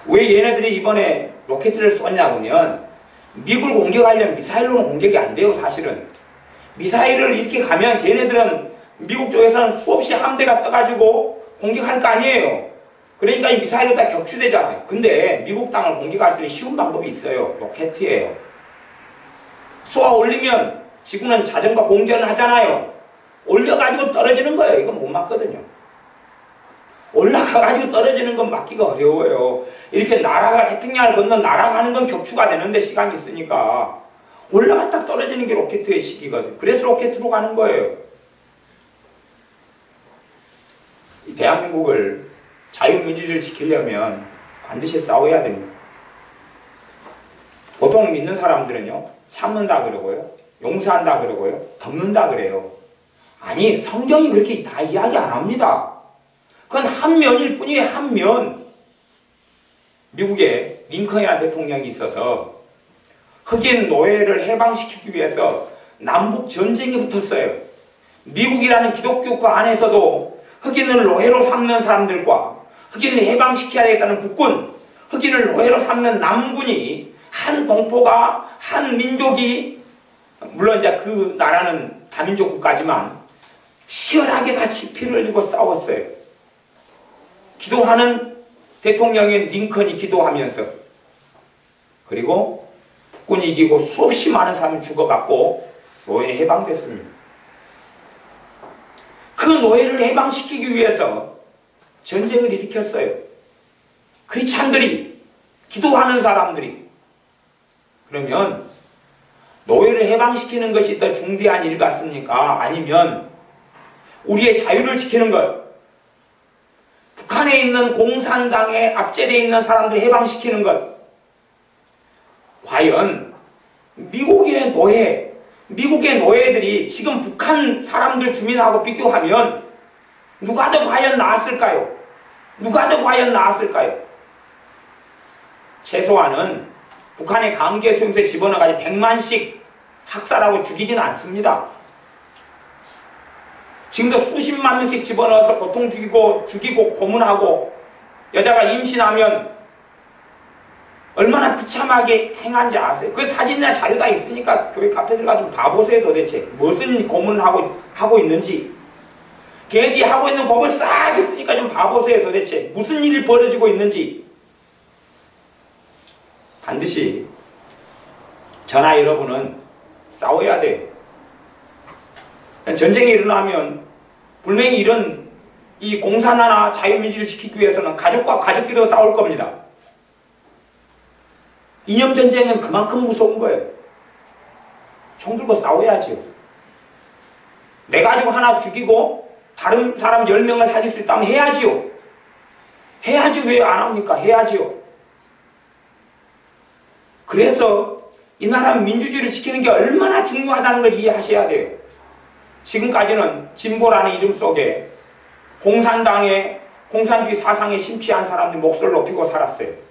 왜 얘네들이 이번에 로켓을 쏘냐면 미국을 공격하려면 미사일로는 공격이 안 돼요. 사실은 미사일을 이렇게 가면 걔네들은 미국 쪽에서는 수없이 함대가 떠가지고 공격할 거 아니에요. 그러니까 이 미사일이 다 격추되잖아요. 근데 미국 땅을 공격할 수 있는 쉬운 방법이 있어요. 로켓이에요. 쏘아 올리면 지구는 자전거 공전을 하잖아요. 올려가지고 떨어지는 거예요. 이건 못 맞거든요. 올라가가지고 떨어지는 건 막기가 어려워요. 이렇게 나라가 태평양을 건너 날아가는 건 격추가 되는데 시간이 있으니까 올라갔다 떨어지는 게 로켓의 시기거든요. 그래서 로켓으로 가는 거예요. 이 대한민국을 자유민주주의를 지키려면 반드시 싸워야 됩니다. 보통 믿는 사람들은요, 참는다 그러고요, 용서한다 그러고요, 덮는다 그래요. 아니, 성경이 그렇게 다 이야기 안 합니다. 그건 한 면일 뿐이에요. 한 면. 미국에 링컨이라는 대통령이 있어서 흑인 노예를 해방시키기 위해서 남북 전쟁이 붙었어요. 미국이라는 기독교국 안에서도 흑인을 노예로 삼는 사람들과 흑인을 해방시켜야 되겠다는 북군, 흑인을 노예로 삼는 남군이, 한 동포가, 한 민족이, 물론 이제 그 나라는 다민족 국가지만 치열하게 같이 피를 흘리고 싸웠어요. 기도하는 대통령인 링컨이 기도하면서, 그리고 북군이 이기고 수없이 많은 사람이 죽어갔고 노예는 해방됐습니다. 그 노예를 해방시키기 위해서 전쟁을 일으켰어요. 크리스찬들이, 기도하는 사람들이. 그러면 노예를 해방시키는 것이 더 중대한 일 같습니까? 아니면 우리의 자유를 지키는 것, 북한에 있는 공산당에 압제되어 있는 사람들 해방시키는 것, 과연 미국의 노예들이 지금 북한 사람들 주민하고 비교하면 누가 더 과연 나았을까요? 누가 더 과연 나았을까요? 최소한은 북한의 강제 수용소에 집어넣어가지고 100만씩 학살하고 죽이지는 않습니다. 지금도 수십만 명씩 집어넣어서 고통 죽이고 고문하고, 여자가 임신하면 얼마나 비참하게 행한지 아세요? 그 사진이나 자료 다 있으니까 교회 카페 들어가서 봐보세요. 도대체 무슨 고문을 하고 있는지. 걔네들이 하고 있는 법을 싹 있으니까 좀 봐보세요. 도대체 무슨 일이 벌어지고 있는지. 반드시 저나 여러분은 싸워야 돼요. 전쟁이 일어나면 분명히 이런 이 공산화나 자유민주주의를 지키기 위해서는 가족과 가족끼리 싸울 겁니다. 이념전쟁은 그만큼 무서운 거예요. 총 들고 싸워야죠. 내 가족 하나 죽이고 다른 사람 10명을 살릴 수 있다면 해야지요. 해야지. 왜 안 합니까? 해야지요. 그래서 이 나라 민주주의를 지키는 게 얼마나 중요하다는 걸 이해하셔야 돼요. 지금까지는 진보라는 이름 속에 공산주의 사상에 심취한 사람들이 목소리를 높이고 살았어요.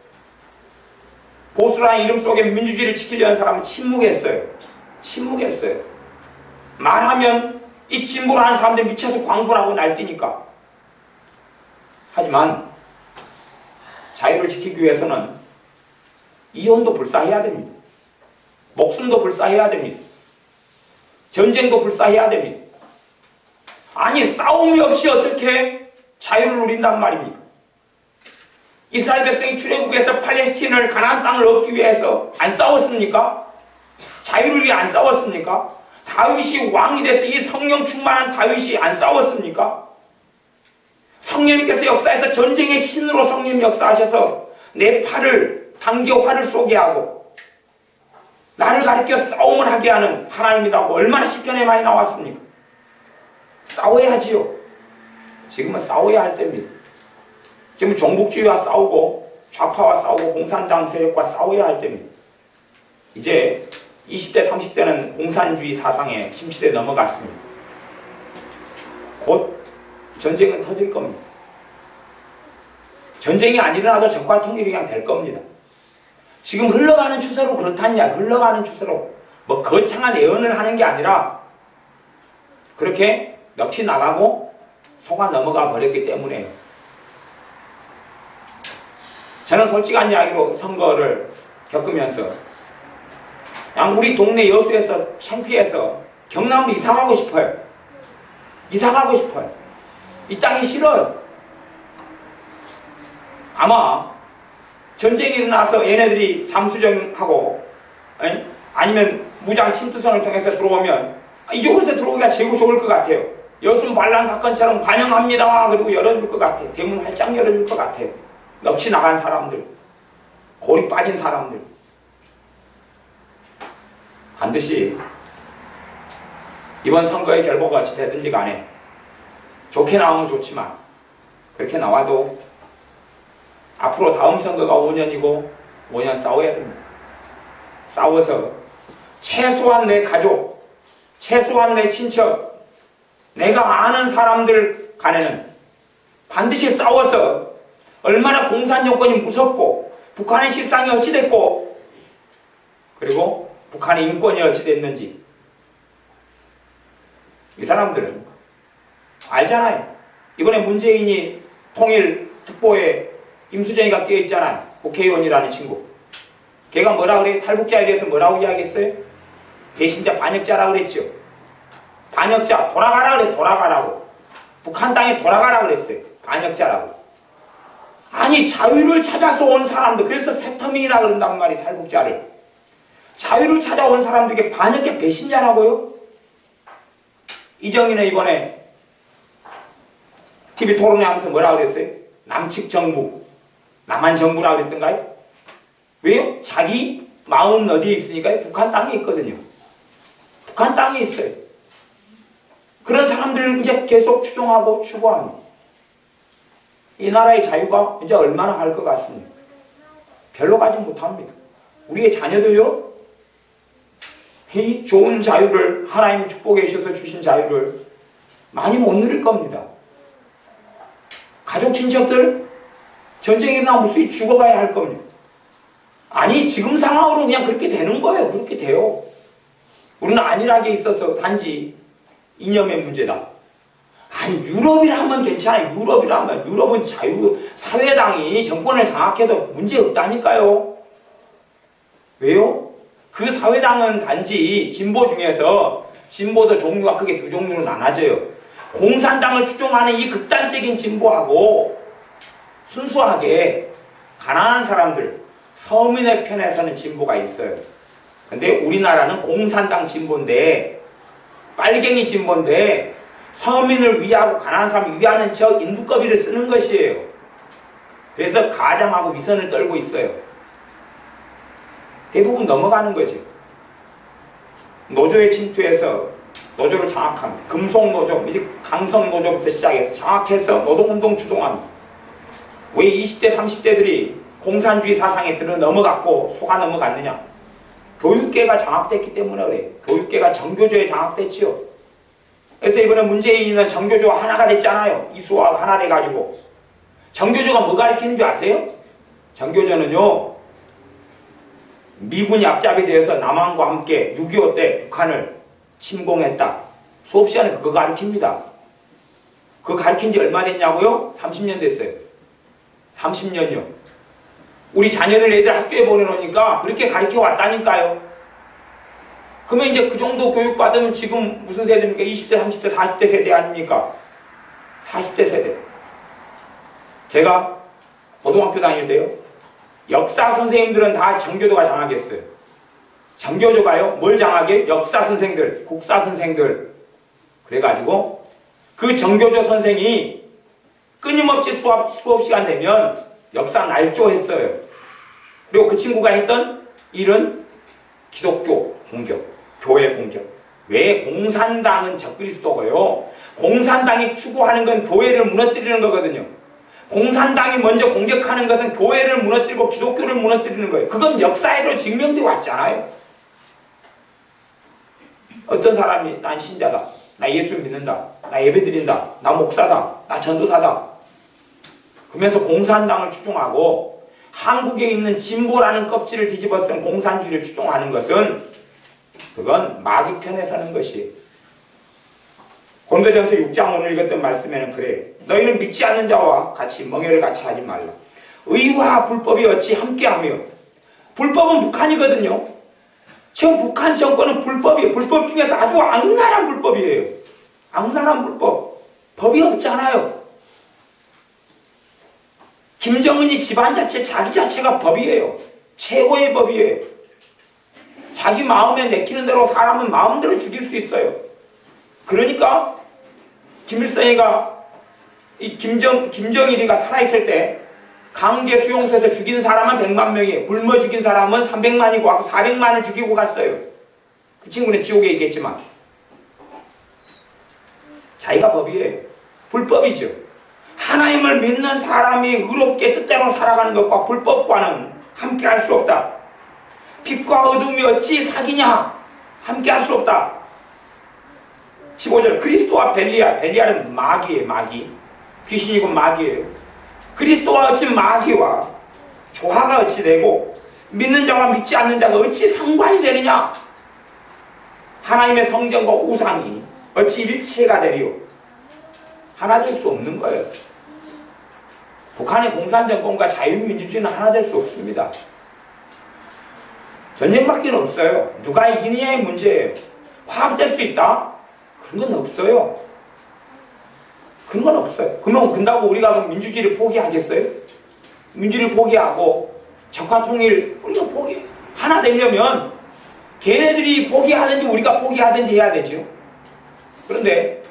보수라는 이름 속에 민주주의를 지키려는 사람은 침묵했어요. 말하면 이 진보라는 사람들이 미쳐서 광분하고 날뛰니까. 하지만 자유를 지키기 위해서는 이혼도 불사해야 됩니다. 목숨 목숨도 불사해야 됩니다. 전쟁도 불사해야 됩니다. 아니 싸움이 없이 어떻게 자유를 누린단 말입니까? 이스라엘 백성이 출애굽에서 팔레스틴을 가나안 땅을 얻기 위해서 안 싸웠습니까? 자유를 위해 안 싸웠습니까? 다윗이 왕이 돼서 이 성령 충만한 다윗이 안 싸웠습니까? 성령님께서 역사에서 전쟁의 신으로 성령님 역사하셔서 내 팔을 당겨 활을 쏘게 하고 나를 가리켜 싸움을 하게 하는 하나님이라고 얼마나 시편에 많이 나왔습니까? 싸워야지요. 지금은 싸워야 할 때입니다. 지금 종북주의와 싸우고 좌파와 싸우고 공산당 세력과 싸워야 할 때입니다. 이제 20대 30대는 공산주의 사상의 심시대에 넘어갔습니다. 곧 전쟁은 터질 겁니다. 전쟁이 안 일어나도 적과 통일이 그냥 될 겁니다. 지금 흘러가는 추세로 그렇다냐, 흘러가는 추세로 뭐 거창한 예언을 하는 게 아니라 그렇게 넋이 나가고 속아 넘어가 버렸기 때문에 저는 솔직한 이야기로 선거를 겪으면서 그냥 우리 동네 여수에서 창피해서 경남으로 이사가고 싶어요. 이사가고 싶어요. 이 땅이 싫어요. 아마 전쟁이 일어나서 얘네들이 잠수정하고 아니면 무장 침투선을 통해서 들어오면 이쪽에서 들어오기가 제일 좋을 것 같아요. 여순 반란 사건처럼 환영합니다. 그리고 열어줄 것 같아요. 대문 활짝 열어줄 것 같아요. 넋이 나간 사람들, 골이 빠진 사람들 반드시 이번 선거의 결과가 어찌 되든지 간에 좋게 나오면 좋지만 그렇게 나와도 앞으로 다음 선거가 5년이고 5년 싸워야 됩니다. 싸워서 최소한 내 가족, 최소한 내 친척, 내가 아는 사람들 간에는 반드시 싸워서 얼마나 공산 정권이 무섭고 북한의 실상이 어찌 됐고 그리고 북한의 인권이 어찌 됐는지 이 사람들은 알잖아요. 이번에 문재인이 통일특보에 임수정이가 끼어있잖아요. 국회의원이라는 친구. 걔가 뭐라 그래? 탈북자에 대해서 뭐라고 이야기했어요? 배신자 반역자라고 그랬죠. 반역자 돌아가라 그래. 돌아가라고. 북한 땅에 돌아가라 그랬어요. 반역자라고. 아니 자유를 찾아서 온 사람들, 그래서 세터민이라 그런단 말이에요. 탈북자를. 자유를 찾아온 사람들에게 반역의 배신자라고요? 이정희는 이번에 TV 토론회 하면서 뭐라 그랬어요? 남측 정부, 남한 정부라고 그랬던가요? 왜요? 자기 마음 어디에 있으니까요? 북한 땅에 있거든요. 북한 땅에 있어요. 그런 사람들을 이제 계속 추종하고 추구합니다. 이 나라의 자유가 이제 얼마나 갈 것 같습니까? 별로 가지 못합니다. 우리의 자녀들요, 이 좋은 자유를, 하나님의 축복해 주셔서 주신 자유를 많이 못 누릴 겁니다. 가족 친척들 전쟁이 일어나면 무수히 죽어가야 할 겁니다. 아니 지금 상황으로 그냥 그렇게 되는 거예요. 그렇게 돼요. 우리는 안일하게 있어서 단지 이념의 문제다. 아니 유럽이라면 괜찮아요. 유럽이라면. 유럽은 사회당이 정권을 장악해도 문제 없다니까요. 왜요? 그 사회당은 단지 진보 중에서 진보도 종류가 크게 두 종류로 나눠져요. 공산당을 추종하는 이 극단적인 진보하고 순수하게 가난한 사람들, 서민의 편에 서는 진보가 있어요. 근데 우리나라는 공산당 진보인데, 빨갱이 진보인데 서민을 위하고 가난한 사람을 위하는 저 인두꺼비를 쓰는 것이에요. 그래서 가장하고 위선을 떨고 있어요. 대부분 넘어가는 거죠. 노조에 침투해서 노조를 장악합니다. 금속노조, 이제 강성노조부터 시작해서 장악해서 노동운동 주동합니다. 왜 20대, 30대들이 공산주의 사상에 들어 넘어갔고 속아 넘어갔느냐? 교육계가 장악됐기 때문에 그래요. 교육계가 정교조에 장악됐지요. 그래서 이번에 문재인은 정교조 하나가 됐잖아요. 이수와 하나 돼가지고. 정교조가 뭐 가리키는 줄 아세요? 정교조는요, 미군이 앞잡이 되어서 남한과 함께 6.25 때 북한을 침공했다. 수업 시간에 그거 가르칩니다. 그거 가르친 지 얼마 됐냐고요? 30년 됐어요. 30년요. 우리 자녀들 애들 학교에 보내놓으니까 그렇게 가르쳐 왔다니까요. 그러면 이제 그 정도 교육받으면 지금 무슨 세대입니까? 20대, 30대, 40대 세대 아닙니까? 40대 세대. 제가 고등학교 다닐 때요. 역사 선생님들은 다 정교조가 장악했어요. 정교조가요? 뭘 장악해? 역사 선생들, 국사 선생들. 그래가지고 그 정교조 선생이 끊임없이 수업 시간 되면 역사 날조했어요. 그리고 그 친구가 했던 일은 기독교 공격, 교회 공격. 왜? 공산당은 적그리스도고요. 공산당이 추구하는 건 교회를 무너뜨리는 거거든요. 공산당이 먼저 공격하는 것은 교회를 무너뜨리고 기독교를 무너뜨리는 거예요. 그건 역사로 증명되어 왔잖아요. 어떤 사람이 난 신자다, 나 예수 믿는다, 나 예배드린다, 나 목사다, 나 전도사다 그러면서 공산당을 추종하고 한국에 있는 진보라는 껍질을 뒤집어 쓴 공산주의를 추종하는 것은 그건 마귀 편에 서는 것이에요. 고린도전서 6장 오늘 읽었던 말씀에는 그래요. 너희는 믿지 않는 자와 같이 멍에를 같이 하지 말라. 의와 불법이 어찌 함께하며. 불법은 북한이거든요. 지금 북한 정권은 불법이에요. 불법 중에서 아주 악랄한 불법이에요. 악랄한 불법. 법이 없잖아요. 김정은이 집안 자체, 자기 자체가 법이에요. 최고의 법이에요. 자기 마음에 내키는 대로 사람은 마음대로 죽일 수 있어요. 그러니까 김일성이가 이 김정일이가 살아있을 때 강제 수용소에서 죽인 사람은 100만 명이에요. 굶어 죽인 사람은 300만이고 400만을 죽이고 갔어요. 그 친구는 지옥에 있겠지만 자기가 법이에요. 불법이죠. 하나님을 믿는 사람이 의롭게 뜻대로 살아가는 것과 불법과는 함께 할 수 없다. 빛과 어둠이 어찌 사귀냐? 함께 할 수 없다. 15절 그리스도와 벨리알. 벨리알은 마귀예요. 마귀. 귀신이고 마귀예요. 그리스도와 어찌 마귀와 조화가 어찌 되고 믿는 자와 믿지 않는 자가 어찌 상관이 되느냐? 하나님의 성전과 우상이 어찌 일체가 되리요? 하나 될 수 없는 거예요. 북한의 공산정권과 자유민주주의는 하나 될 수 없습니다. 전쟁밖에 없어요. 누가 이기느냐의 문제예요. 화합될 수 있다? 그런 건 없어요. 그런 건 없어요. 그러면 근다고 우리가 민주주의를 포기하겠어요? 민주주의를 포기하고 적화통일 우리가 포기 하나 되려면 걔네들이 포기하든지 우리가 포기하든지 해야 되죠. 그런데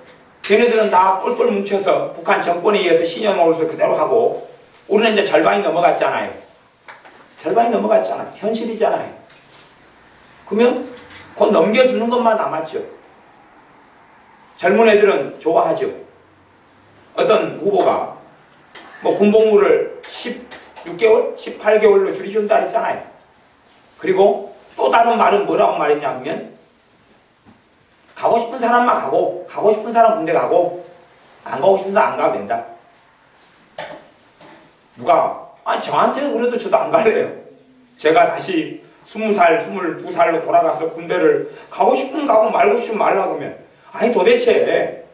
걔네들은 다 똘똘 뭉쳐서 북한 정권에 의해서 신현노릇을 그대로 하고 우리는 이제 절반이 넘어갔잖아요. 절반이 넘어갔잖아요. 현실이잖아요. 그러면 곧 넘겨주는 것만 남았죠. 젊은 애들은 좋아하죠. 어떤 후보가 뭐 군복무를 16개월, 18개월로 줄여준다 했잖아요. 그리고 또 다른 말은 뭐라고 말했냐면 가고 싶은 사람만 가고 가고 싶은 사람 군대 가고 안 가고 싶은 사람 안 가도 된다. 누가 아니 저한테는 그래도 저도 안 갈래요. 제가 다시 20살, 22살로 돌아가서 군대를 가고 싶으면 가고 말고 싶으면 말라고 하면 아니 도대체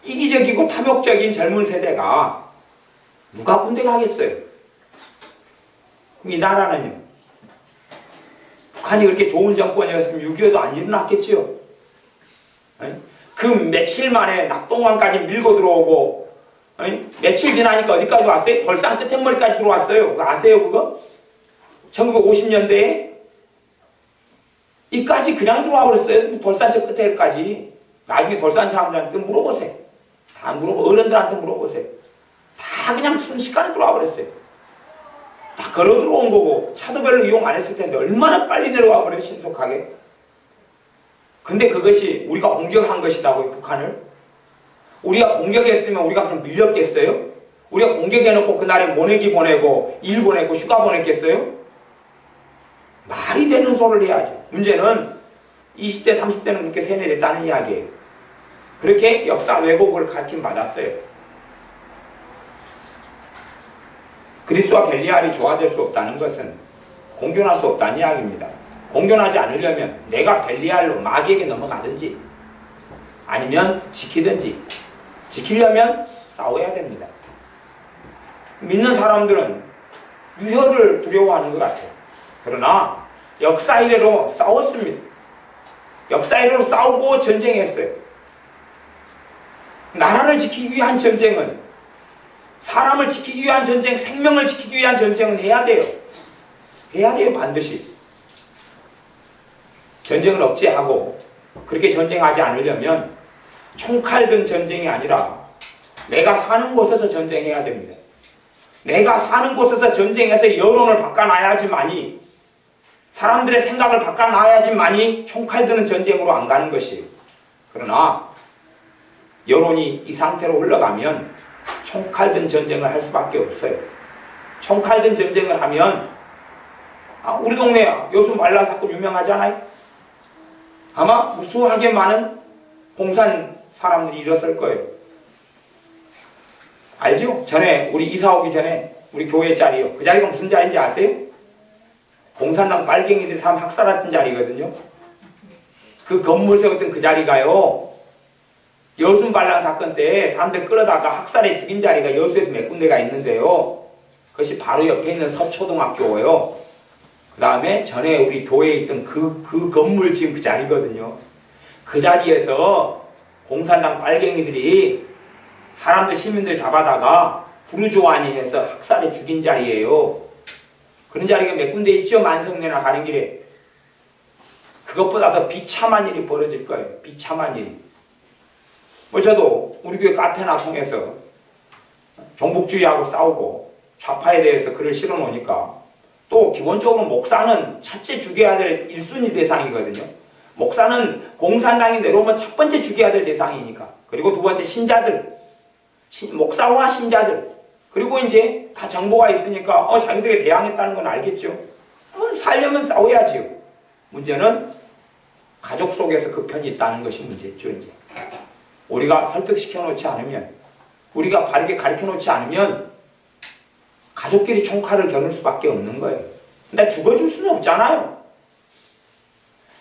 이기적이고 탐욕적인 젊은 세대가 누가 군대 가겠어요? 그럼 이 나라는요? 북한이 그렇게 좋은 정권이었으면 6.25도 안 일어났겠지요? 그 며칠 만에 낙동강까지 밀고 들어오고 며칠 지나니까 어디까지 왔어요? 돌산 끝머리까지 들어왔어요. 그거 아세요 그거? 1950년대에 이까지 그냥 들어와 버렸어요. 돌산 저 끝에까지. 나중에 돌산 사람들한테 물어보세요. 다 물어보 어른들한테 물어보세요. 다 그냥 순식간에 들어와 버렸어요. 다 걸어 들어온 거고 차도 별로 이용 안 했을 텐데 얼마나 빨리 내려와 버려요. 신속하게. 근데 그것이 우리가 공격한 것이다고요. 북한을. 우리가 공격했으면 우리가 그냥 밀렸겠어요? 우리가 공격해놓고 그날에 모내기 보내고 일 보내고 휴가 보냈겠어요? 말이 되는 소리를 해야죠. 문제는 20대 30대는 그렇게 세뇌됐다는 이야기예요. 그렇게 역사 왜곡을 가르침 받았어요. 그리스도와 벨리알이 조화될 수 없다는 것은 공존할 수 없다는 이야기입니다. 공존하지 않으려면 내가 벨리알로 마귀에게 넘어가든지 아니면 지키든지 지키려면 싸워야 됩니다. 믿는 사람들은 유혈을 두려워하는 것 같아요. 그러나 역사 이래로 싸웠습니다. 역사회로 싸우고 전쟁했어요. 나라를 지키기 위한 전쟁은, 사람을 지키기 위한 전쟁, 생명을 지키기 위한 전쟁은 해야 돼요. 해야 돼요, 반드시. 전쟁을 억제하고, 그렇게 전쟁하지 않으려면 총칼 든 전쟁이 아니라 내가 사는 곳에서 전쟁해야 됩니다. 내가 사는 곳에서 전쟁해서 여론을 바꿔놔야지만이, 사람들의 생각을 바꿔놔야지만이 총칼 드는 전쟁으로 안 가는 것이에요. 그러나 여론이 이 상태로 흘러가면 총칼 든 전쟁을 할 수밖에 없어요. 총칼 든 전쟁을 하면, 우리 동네 여수 반란 사건 유명하잖아요. 아마 무수하게 많은 공산 사람들이 일었을 거예요. 알죠? 전에 우리 이사 오기 전에 우리 교회 자리요. 그 자리가 무슨 자리인지 아세요? 공산당 빨갱이들 삶 학살했던 자리거든요. 그 건물 세웠던 그 자리가요, 여순 반란 사건 때 사람들 끌어다가 학살해 죽인 자리가 여수에서 몇 군데가 있는데요. 그것이 바로 옆에 있는 서초등학교예요. 그 다음에 전에 우리 교회에 있던 그 건물 지금 그 자리거든요. 그 자리에서 공산당 빨갱이들이 사람들, 시민들 잡아다가 부르주아니 해서 학살해 죽인 자리예요. 그런 자리가 몇 군데 있죠? 만성내나 가는 길에. 그것보다 더 비참한 일이 벌어질 거예요. 비참한 일이. 저도 우리 교회 카페나 통해서 종북주의하고 싸우고 좌파에 대해서 글을 실어놓으니까, 또 기본적으로 목사는 첫째 죽여야 될 1순위 대상이거든요. 목사는 공산당이 내려오면 첫 번째 죽여야 될 대상이니까. 그리고 두 번째 신자들, 목사와 신자들, 그리고 이제 다 정보가 있으니까 자기들에게 대항했다는 건 알겠죠. 살려면 싸워야지요. 문제는 가족 속에서 그 편이 있다는 것이 문제죠. 이제 우리가 설득시켜 놓지 않으면, 우리가 바르게 가르쳐 놓지 않으면 가족끼리 총칼을 겨눌 수밖에 없는 거예요. 근데 죽어줄 수는 없잖아요.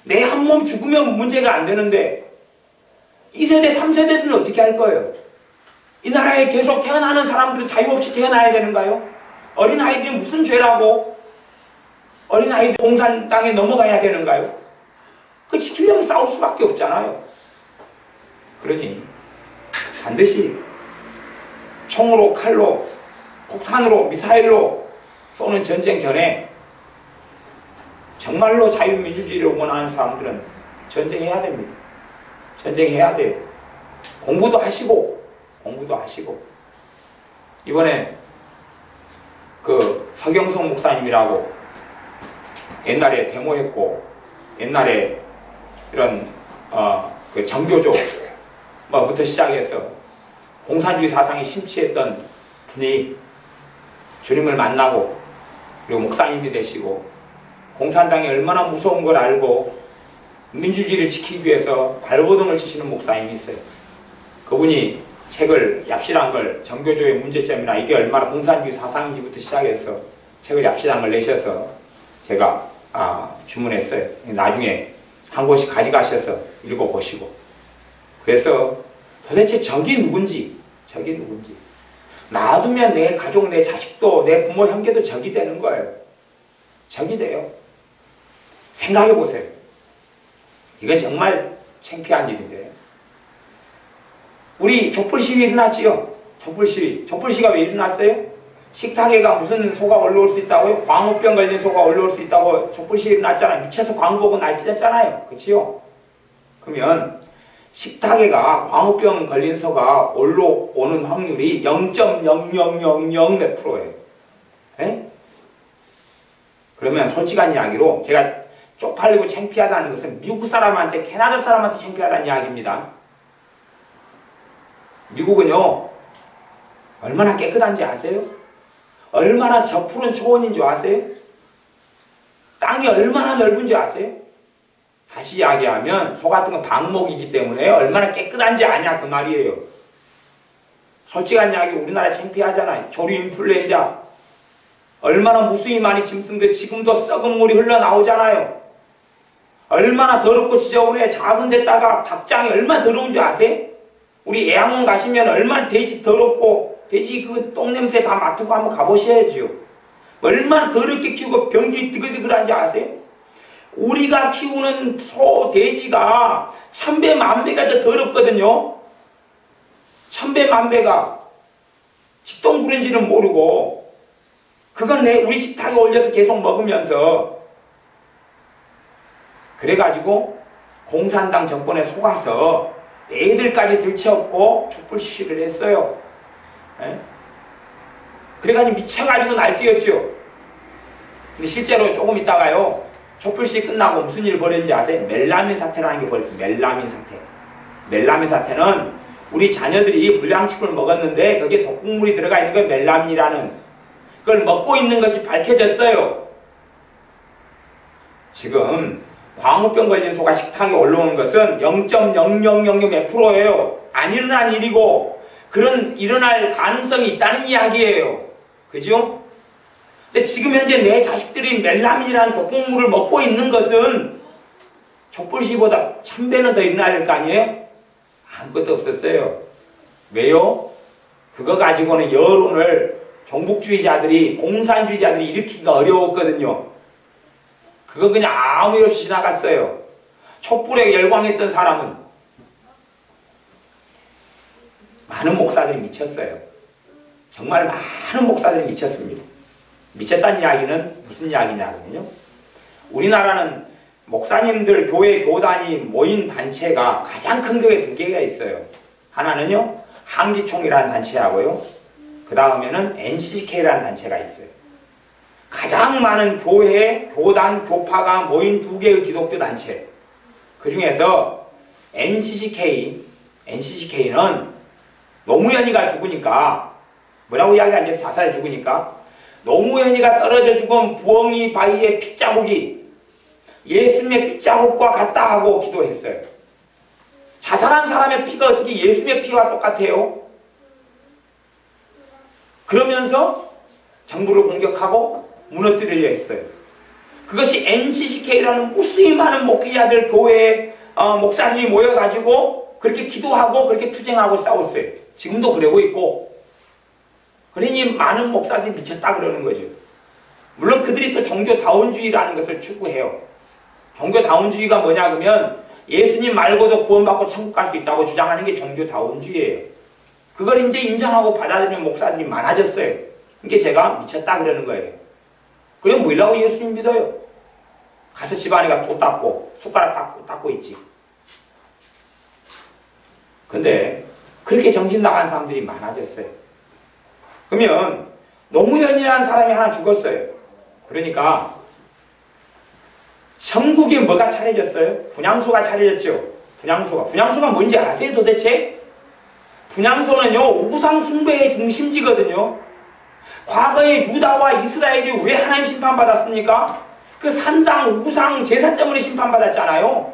내 한 몸 죽으면 문제가 안 되는데 2세대, 3세대들은 어떻게 할 거예요? 이 나라에 계속 태어나는 사람들은 자유 없이 태어나야 되는가요? 어린아이들이 무슨 죄라고 어린아이들 공산당에 넘어가야 되는가요? 그 지키려면 싸울 수밖에 없잖아요. 그러니 반드시 총으로, 칼로, 폭탄으로, 미사일로 쏘는 전쟁 전에 정말로 자유민주주의를 원하는 사람들은 전쟁해야 됩니다. 전쟁해야 돼요. 공부도 하시고, 이번에 그 서경석 목사님이라고 옛날에 데모했고, 옛날에 이런 그 정교조 부터 시작해서 공산주의 사상이 심취했던 분이 주님을 만나고, 그리고 목사님이 되시고, 공산당이 얼마나 무서운 걸 알고 민주주의를 지키기 위해서 발버둥을 치시는 목사님이 있어요. 그분이 책을, 얍실한 걸, 정교조의 문제점이나 이게 얼마나 공산주의 사상인지부터 시작해서 책을 얍실한 걸 내셔서 제가 주문했어요. 나중에 한 권씩 가져가셔서 읽어보시고. 그래서 도대체 적이 누군지, 놔두면 내 가족, 내 자식도, 내 부모, 형제도 적이 되는 거예요. 적이 돼요. 생각해 보세요. 이건 정말 창피한 일인데. 우리 촛불 시위 일어났지요? 촛불 시위가 왜 일어났어요? 식탁에가 무슨 소가 올라올 수 있다고요? 광우병 걸린 소가 올라올 수 있다고 촛불 시위 일어났잖아요. 미쳐서 광고 보고 날뛰었잖아요. 그치요? 그러면 식탁에가 광우병 걸린 소가 올라오는 확률이 0.0000 몇 프로예요. 에? 그러면 솔직한 이야기로 제가 쪽팔리고 창피하다는 것은 미국 사람한테, 캐나다 사람한테 창피하다는 이야기입니다. 미국은요, 얼마나 깨끗한지 아세요? 얼마나 저 푸른 초원인 줄 아세요? 땅이 얼마나 넓은지 아세요? 다시 이야기하면 소 같은 건 방목이기 때문에 얼마나 깨끗한지 아냐 그 말이에요. 솔직한 이야기, 우리나라 창피하잖아요. 조류 인플루엔자 얼마나 무수히 많이 짐승들 지금도 썩은 물이 흘러나오잖아요. 얼마나 더럽고 지저분해. 작은 데다가 닭장이 얼마나 더러운 줄 아세요? 우리 애양원 가시면 얼마나 돼지 더럽고 돼지 그 똥냄새 다 맡고 한번 가보셔야죠. 얼마나 더럽게 키우고 병기 뜨글뜨글한지 아세요? 우리가 키우는 소, 돼지가 천배 만배가 더 더럽거든요. 천배 만배가 지똥 부른지는 모르고 그건 우리 식탁에 올려서 계속 먹으면서 그래가지고 공산당 정권에 속아서 애들까지 들쳐업고 촛불 시위를 했어요. 에? 그래가지고 미쳐가지고 날뛰었죠. 근데 실제로 조금 있다가요, 촛불 시위 끝나고 무슨 일 벌였는지 아세요? 멜라민 사태라는 게 벌어졌어요. 멜라민 사태. 멜라민 사태는 우리 자녀들이 불량식품을 먹었는데 거기에 독극물이 들어가 있는 게 멜라민이라는, 그걸 먹고 있는 것이 밝혀졌어요. 지금 광우병 걸린 소가 식탁에 올라오는 것은 0.0000 몇 프로예요. 안 일어난 일이고 그런 일어날 가능성이 있다는 이야기예요. 그죠? 근데 지금 현재 내 자식들이 멜라민이라는 독극물을 먹고 있는 것은 촛불 시위보다 1000배는 더 일어나야 될 거 아니에요? 아무것도 없었어요. 왜요? 그거 가지고는 여론을 종북주의자들이, 공산주의자들이 일으키기가 어려웠거든요. 그거 그냥 아무 일 없이 지나갔어요. 촛불에 열광했던 사람은 많은 목사들이 미쳤어요. 정말 많은 목사들이 미쳤습니다. 미쳤다는 이야기는 무슨 이야기냐면요, 우리나라는 목사님들, 교회, 교단이 모인 단체가 가장 큰 게 두 개가 있어요. 하나는요, 한기총이라는 단체하고요, 그 다음에는 NCCK라는 단체가 있어요. 가장 많은 교회, 교단, 교파가 모인 두 개의 기독교 단체. 그 중에서 NCCK는 노무현이가 죽으니까, 뭐라고 이야기하는지 자살해 죽으니까, 노무현이가 떨어져 죽은 부엉이 바위의 핏자국이 예수님의 핏자국과 같다 하고 기도했어요. 자살한 사람의 피가 어떻게 예수님의 피와 똑같아요? 그러면서 정부를 공격하고 무너뜨리려 했어요. 그것이 NCCK라는 무수히 많은 목회자들, 교회 목사들이 모여가지고 그렇게 기도하고 그렇게 투쟁하고 싸웠어요. 지금도 그러고 있고. 그러니 많은 목사들이 미쳤다 그러는 거죠. 물론 그들이 또 종교다운주의라는 것을 추구해요. 종교다운주의가 뭐냐 그러면 예수님 말고도 구원받고 천국 갈 수 있다고 주장하는 게 종교다운주의예요. 그걸 이제 인정하고 받아들이는 목사들이 많아졌어요. 그게 제가 미쳤다 그러는 거예요. 그럼 뭐라고 예수님 믿어요? 가서 집안에가 또 닦고 숟가락 닦고 있지. 근데 그렇게 정신 나간 사람들이 많아졌어요. 그러면 노무현이라는 사람이 하나 죽었어요. 그러니까 전국에 뭐가 차려졌어요? 분향소가 차려졌죠. 분향소가 뭔지 아세요 도대체? 분향소는요, 우상 숭배의 중심지거든요. 과거에 유다와 이스라엘이 왜 하나님 심판받았습니까? 그 산당, 우상, 제사 때문에 심판받았잖아요.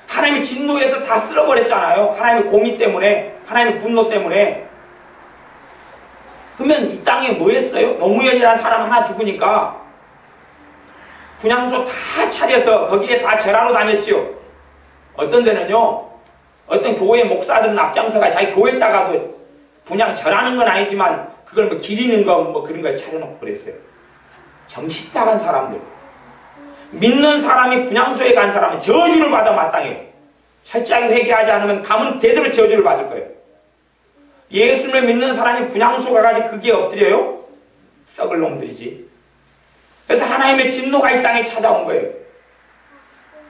하나님의 진노에서 다 쓸어버렸잖아요. 하나님의 공의 때문에, 하나님의 분노 때문에. 그러면 이 땅에 뭐 했어요? 노무현이라는 사람 하나 죽으니까 분향소 다 차려서 거기에 다 절하러 다녔지요. 어떤 데는요, 어떤 교회 목사들은 앞장서가 자기 교회에다가도 분향 절하는 건 아니지만 그걸 뭐 기리는 거 뭐 그런 걸 차려놓고 그랬어요. 정신 나간 사람들. 믿는 사람이 분향소에 간 사람은 저주를 받아 마땅해. 철저하게 회개하지 않으면 가면 대대로 저주를 받을 거예요. 예수님을 믿는 사람이 분향소 가가지고 그게 엎드려요? 썩을 놈들이지. 그래서 하나님의 진노가 이 땅에 찾아온 거예요.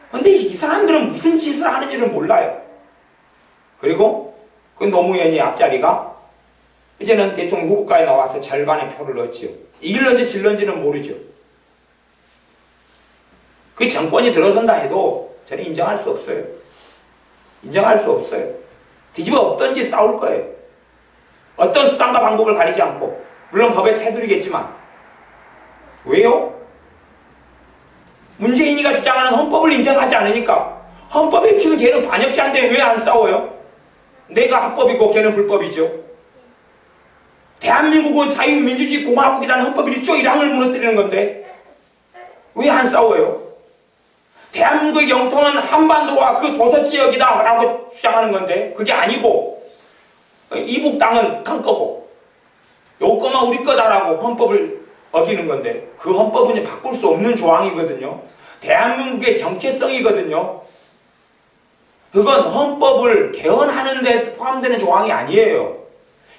그런데 이 사람들은 무슨 짓을 하는지를 몰라요. 그리고 그 노무현이 앞자리가 이제는 대통령 후보가에 나와서 절반의 표를 얻지요. 이길런지 질런지는 모르죠. 그 정권이 들어선다 해도 저는 인정할 수 없어요. 인정할 수 없어요. 뒤집어 엎던지 싸울 거예요. 어떤 수단과 방법을 가리지 않고. 물론 법에 테두리겠지만. 왜요? 문재인이가 주장하는 헌법을 인정하지 않으니까. 헌법에 비추는 걔는 반역자인데 왜 안 싸워요? 내가 합법이고 걔는 불법이죠. 대한민국은 자유민주주의 공화국이라는 헌법 1조 1항을 무너뜨리는 건데 왜 안 싸워요? 대한민국의 영토는 한반도와 그 도서지역이다 라고 주장하는 건데 그게 아니고 이북 땅은 북한 거고 요거만 우리 거다라고 헌법을 어기는 건데 그 헌법은 바꿀 수 없는 조항이거든요. 대한민국의 정체성이거든요. 그건 헌법을 개헌하는 데 포함되는 조항이 아니에요.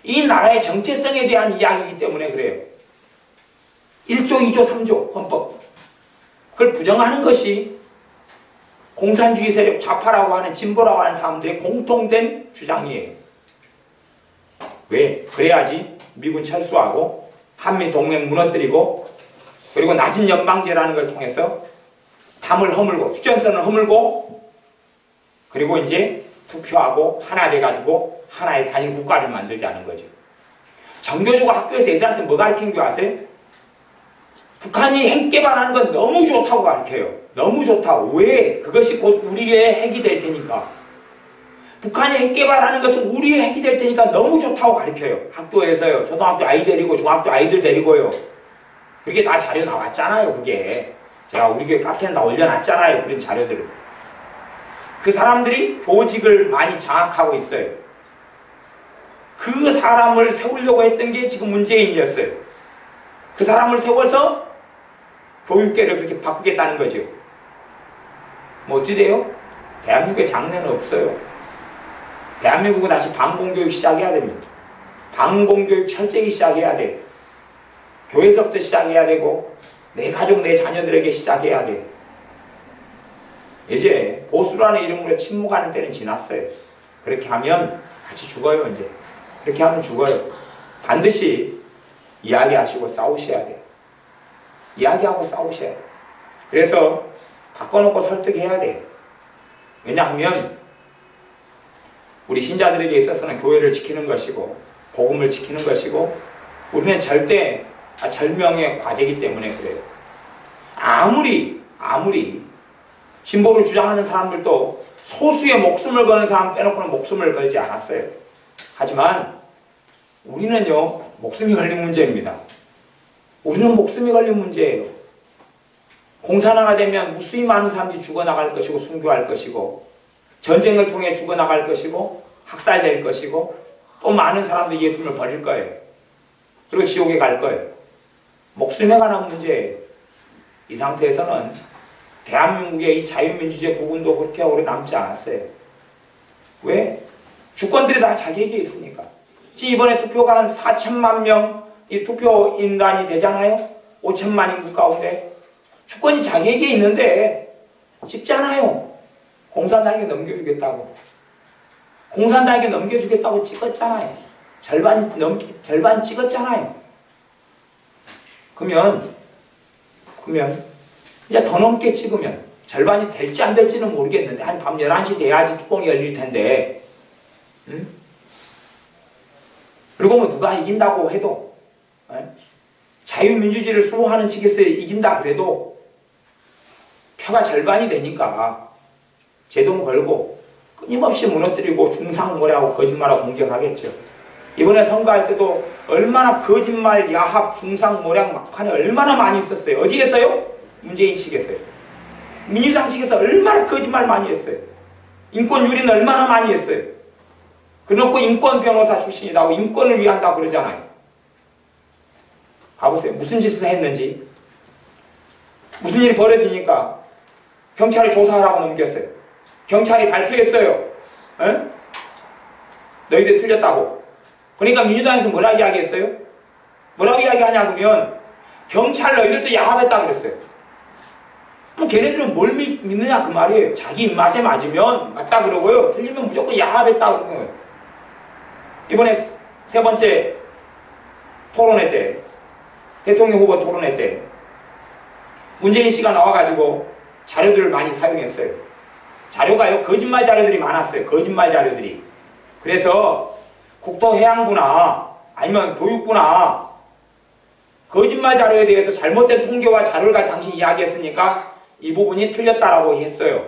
이 나라의 정체성에 대한 이야기이기 때문에 그래요. 1조, 2조, 3조 헌법. 그걸 부정하는 것이 공산주의 세력 좌파라고 하는 진보라고 하는 사람들의 공통된 주장이에요. 왜? 그래야지 미군 철수하고 한미동맹 무너뜨리고 그리고 낮은 연방제라는 걸 통해서 담을 허물고 휴전선을 허물고 그리고 이제 투표하고 하나 돼가지고 하나의 단일 국가를 만들자는 거죠. 정교조가 학교에서 애들한테 뭐 가르친 줄 아세요? 북한이 핵 개발하는 건 너무 좋다고 가르쳐요. 너무 좋다고. 왜? 그것이 곧 우리의 핵이 될 테니까. 북한이 핵 개발하는 것은 우리의 핵이 될 테니까 너무 좋다고 가르쳐요. 학교에서요. 초등학교 아이 데리고 중학교 아이들 데리고요. 그게 다 자료 나왔잖아요. 그게. 제가 우리 교회 카페에 다 올려놨잖아요. 그런 자료들을. 그 사람들이 조직을 많이 장악하고 있어요. 그 사람을 세우려고 했던 게 지금 문재인이었어요. 그 사람을 세워서 교육계를 그렇게 바꾸겠다는 거죠. 뭐 어찌 돼요? 대한민국에 장래는 없어요. 대한민국은 다시 반공교육 시작해야 됩니다. 반공교육 철저히 시작해야 돼. 교회에서부터 시작해야 되고 내 가족, 내 자녀들에게 시작해야 돼. 이제 보수라는 이름으로 침묵하는 때는 지났어요. 그렇게 하면 같이 죽어요. 이제 그렇게 하면 죽어요. 반드시 이야기하시고 싸우셔야 돼요. 이야기하고 싸우셔야 돼요. 그래서 바꿔놓고 설득해야 돼요. 왜냐하면 우리 신자들에게 있어서는 교회를 지키는 것이고 복음을 지키는 것이고 우리는 절대 절명의 과제이기 때문에 그래요. 아무리 진보를 주장하는 사람들도 소수의 목숨을 거는 사람 빼놓고는 목숨을 걸지 않았어요. 하지만 우리는요, 목숨이 걸린 문제입니다. 우리는 목숨이 걸린 문제예요. 공산화가 되면 무수히 많은 사람들이 죽어나갈 것이고 순교할 것이고 전쟁을 통해 죽어나갈 것이고 학살될 것이고 또 많은 사람들이 예수님을 버릴 거예요. 그리고 지옥에 갈 거예요. 목숨에 관한 문제예요. 이 상태에서는 대한민국의 이 자유민주주의 부분도 그렇게 오래 남지 않았어요. 왜? 주권들이 다 자기에게 있으니까. 지금 이번에 투표가 한 4천만 명 이 투표인단이 되잖아요. 5천만 인구 가운데. 주권이 자기에게 있는데 쉽잖아요. 공산당에게 넘겨주겠다고. 공산당에게 넘겨주겠다고 찍었잖아요. 절반 찍었잖아요. 그러면 이제 더 넘게 찍으면 절반이 될지 안 될지는 모르겠는데 한 밤 11시 돼야지 뚜껑이 열릴 텐데 그리고 뭐 누가 이긴다고 해도 자유민주주의를 수호하는 측에서 이긴다 그래도 표가 절반이 되니까 제동 걸고 끊임없이 무너뜨리고 중상모략하고 거짓말하고 공격하겠죠. 이번에 선거할 때도 얼마나 거짓말, 야합, 중상모략 막판에 얼마나 많이 있었어요. 어디에서요? 문재인 측에서요. 민주당 측에서 얼마나 거짓말 많이 했어요. 인권 유리는 얼마나 많이 했어요. 그래놓고 인권 변호사 출신이라고 인권을 위한다고 그러잖아요. 가보세요. 무슨 짓을 했는지. 무슨 일이 벌어지니까 경찰이 조사하라고 넘겼어요. 경찰이 발표했어요. 에? 너희들 틀렸다고. 그러니까 민주당에서 뭐라고 이야기했어요? 뭐라고 이야기하냐면 경찰 너희들도 야합했다고 그랬어요. 그럼 걔네들은 뭘 믿느냐 그 말이에요. 자기 입맛에 맞으면 맞다 그러고요. 틀리면 무조건 야합했다 그러는 거예요. 이번에 세 번째 토론회 때 대통령 후보 토론회 때 문재인 씨가 나와가지고 자료들을 많이 사용했어요. 자료가요. 거짓말 자료들이 많았어요. 거짓말 자료들이. 그래서 국토해양부나 아니면 교육부나 거짓말 자료에 대해서 잘못된 통계와 자료를 당시 이야기했으니까 이 부분이 틀렸다라고 했어요.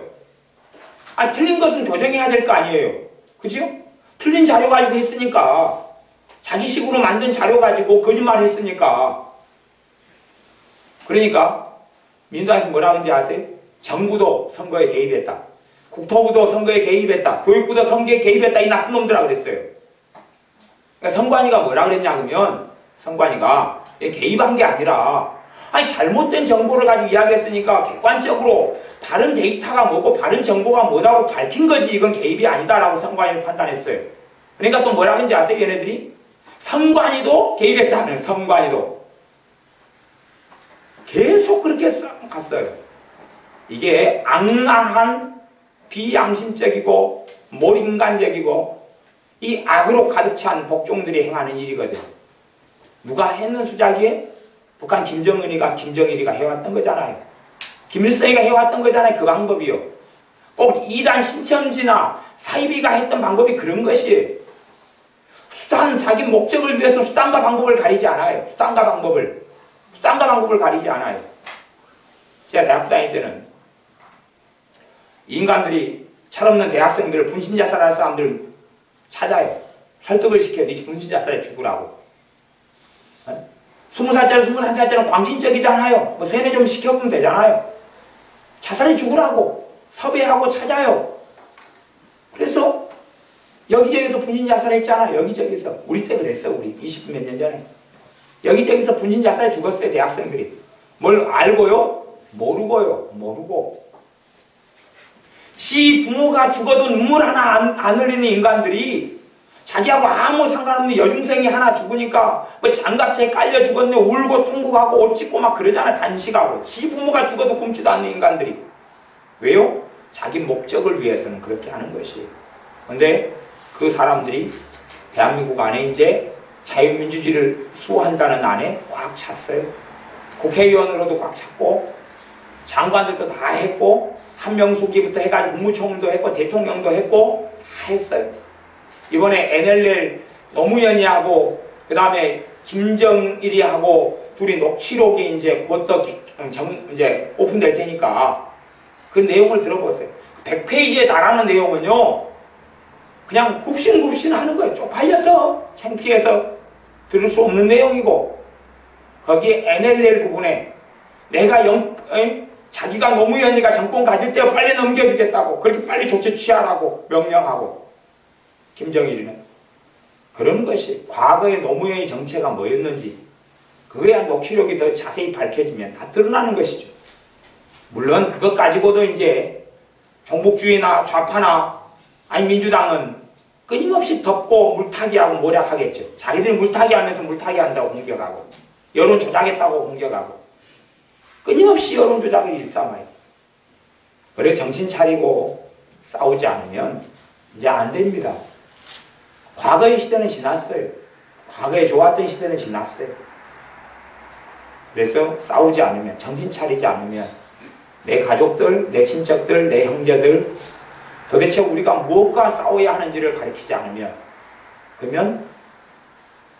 틀린 것은 조정해야 될 거 아니에요. 그죠? 틀린 자료 가지고 했으니까 자기식으로 만든 자료 가지고 거짓말 했으니까 그러니까 민주당에서 뭐라고 하는지 아세요? 정부도 선거에 개입했다. 국토부도 선거에 개입했다. 교육부도 선거에 개입했다. 이 나쁜 놈들아 그랬어요. 그러니까 선관위가 뭐라 그랬냐면 선관위가 개입한 게 아니라 아니 잘못된 정보를 가지고 이야기했으니까 객관적으로 바른 데이터가 뭐고 바른 정보가 뭐라고 밝힌 거지 이건 개입이 아니다라고 선관위는 판단했어요. 그러니까 또 뭐라고 했는지 아세요? 얘네들이? 선관위도 개입했다는 선관위도. 계속 그렇게 갔어요. 이게 악랄한 비양심적이고 몰인간적이고 이 악으로 가득 찬 복종들이 행하는 일이거든. 누가 했는 수작이에? 북한 김정은이가 김정일이가 해왔던 거잖아요. 김일성이가 해왔던 거잖아요. 그 방법이요. 꼭 이단 신천지나 사이비가 했던 방법이 그런 것이에요. 수단, 자기 목적을 위해서 수단과 방법을 가리지 않아요. 수단과 방법을 가리지 않아요. 제가 대학교 다닐 때는 인간들이 철없는 대학생들을 분신자살할 사람들 찾아요. 설득을 시켜요. 네 분신자살에 죽으라고. 20살짜리, 21살짜리는 광신적이잖아요. 뭐 세뇌 좀 시켜보면 되잖아요. 자살해 죽으라고 섭외하고 찾아요. 그래서 여기저기서 분신자살 했잖아. 여기저기서. 우리 때 그랬어. 우리 20 몇 년 전에. 여기저기서 분신자살에 죽었어요. 대학생들이. 뭘 알고요? 모르고. 지 부모가 죽어도 눈물 하나 안 흘리는 인간들이 자기하고 아무 상관없는 여중생이 하나 죽으니까 뭐 장갑차에 깔려 죽었네 울고 통곡하고 옷 찢고 막 그러잖아. 단식하고. 지 부모가 죽어도 굶지도 않는 인간들이. 왜요? 자기 목적을 위해서는 그렇게 하는 것이에요. 근데 그 사람들이 대한민국 안에 이제 자유민주주의를 수호한다는 안에 꽉 찼어요. 국회의원으로도 꽉 찼고 장관들도 다 했고 한명숙이부터 해가지고 국무총리도 했고 대통령도 했고 다 했어요. 이번에 NLL 노무현이하고 그 다음에 김정일이하고 둘이 녹취록이 이제 곧 이제 오픈될 테니까 그 내용을 들어보세요. 100페이지에 달하는 내용은요 그냥 굽신굽신 하는 거예요. 쪽팔려서 창피해서 들을 수 없는 내용이고 거기에 NLL 부분에 내가 자기가 노무현이가 정권 가질 때 빨리 넘겨주겠다고 그렇게 빨리 조치 취하라고 명령하고 김정일이는 그런 것이 과거의 노무현의 정체가 뭐였는지 그거에 대한 녹취록이 더 자세히 밝혀지면 다 드러나는 것이죠. 물론 그것 가지고도 이제 종북주의나 좌파나 아니 민주당은 끊임없이 덮고 물타기하고 모략하겠죠. 자기들이 물타기하면서 물타기한다고 공격하고 여론 조작했다고 공격하고 끊임없이 여론 조작을 일삼아요. 그래 정신 차리고 싸우지 않으면 이제 안 됩니다. 과거의 시대는 지났어요. 과거에 좋았던 시대는 지났어요. 그래서 싸우지 않으면 정신 차리지 않으면 내 가족들, 내 친척들, 내 형제들 도대체 우리가 무엇과 싸워야 하는지를 가르치지 않으면 그러면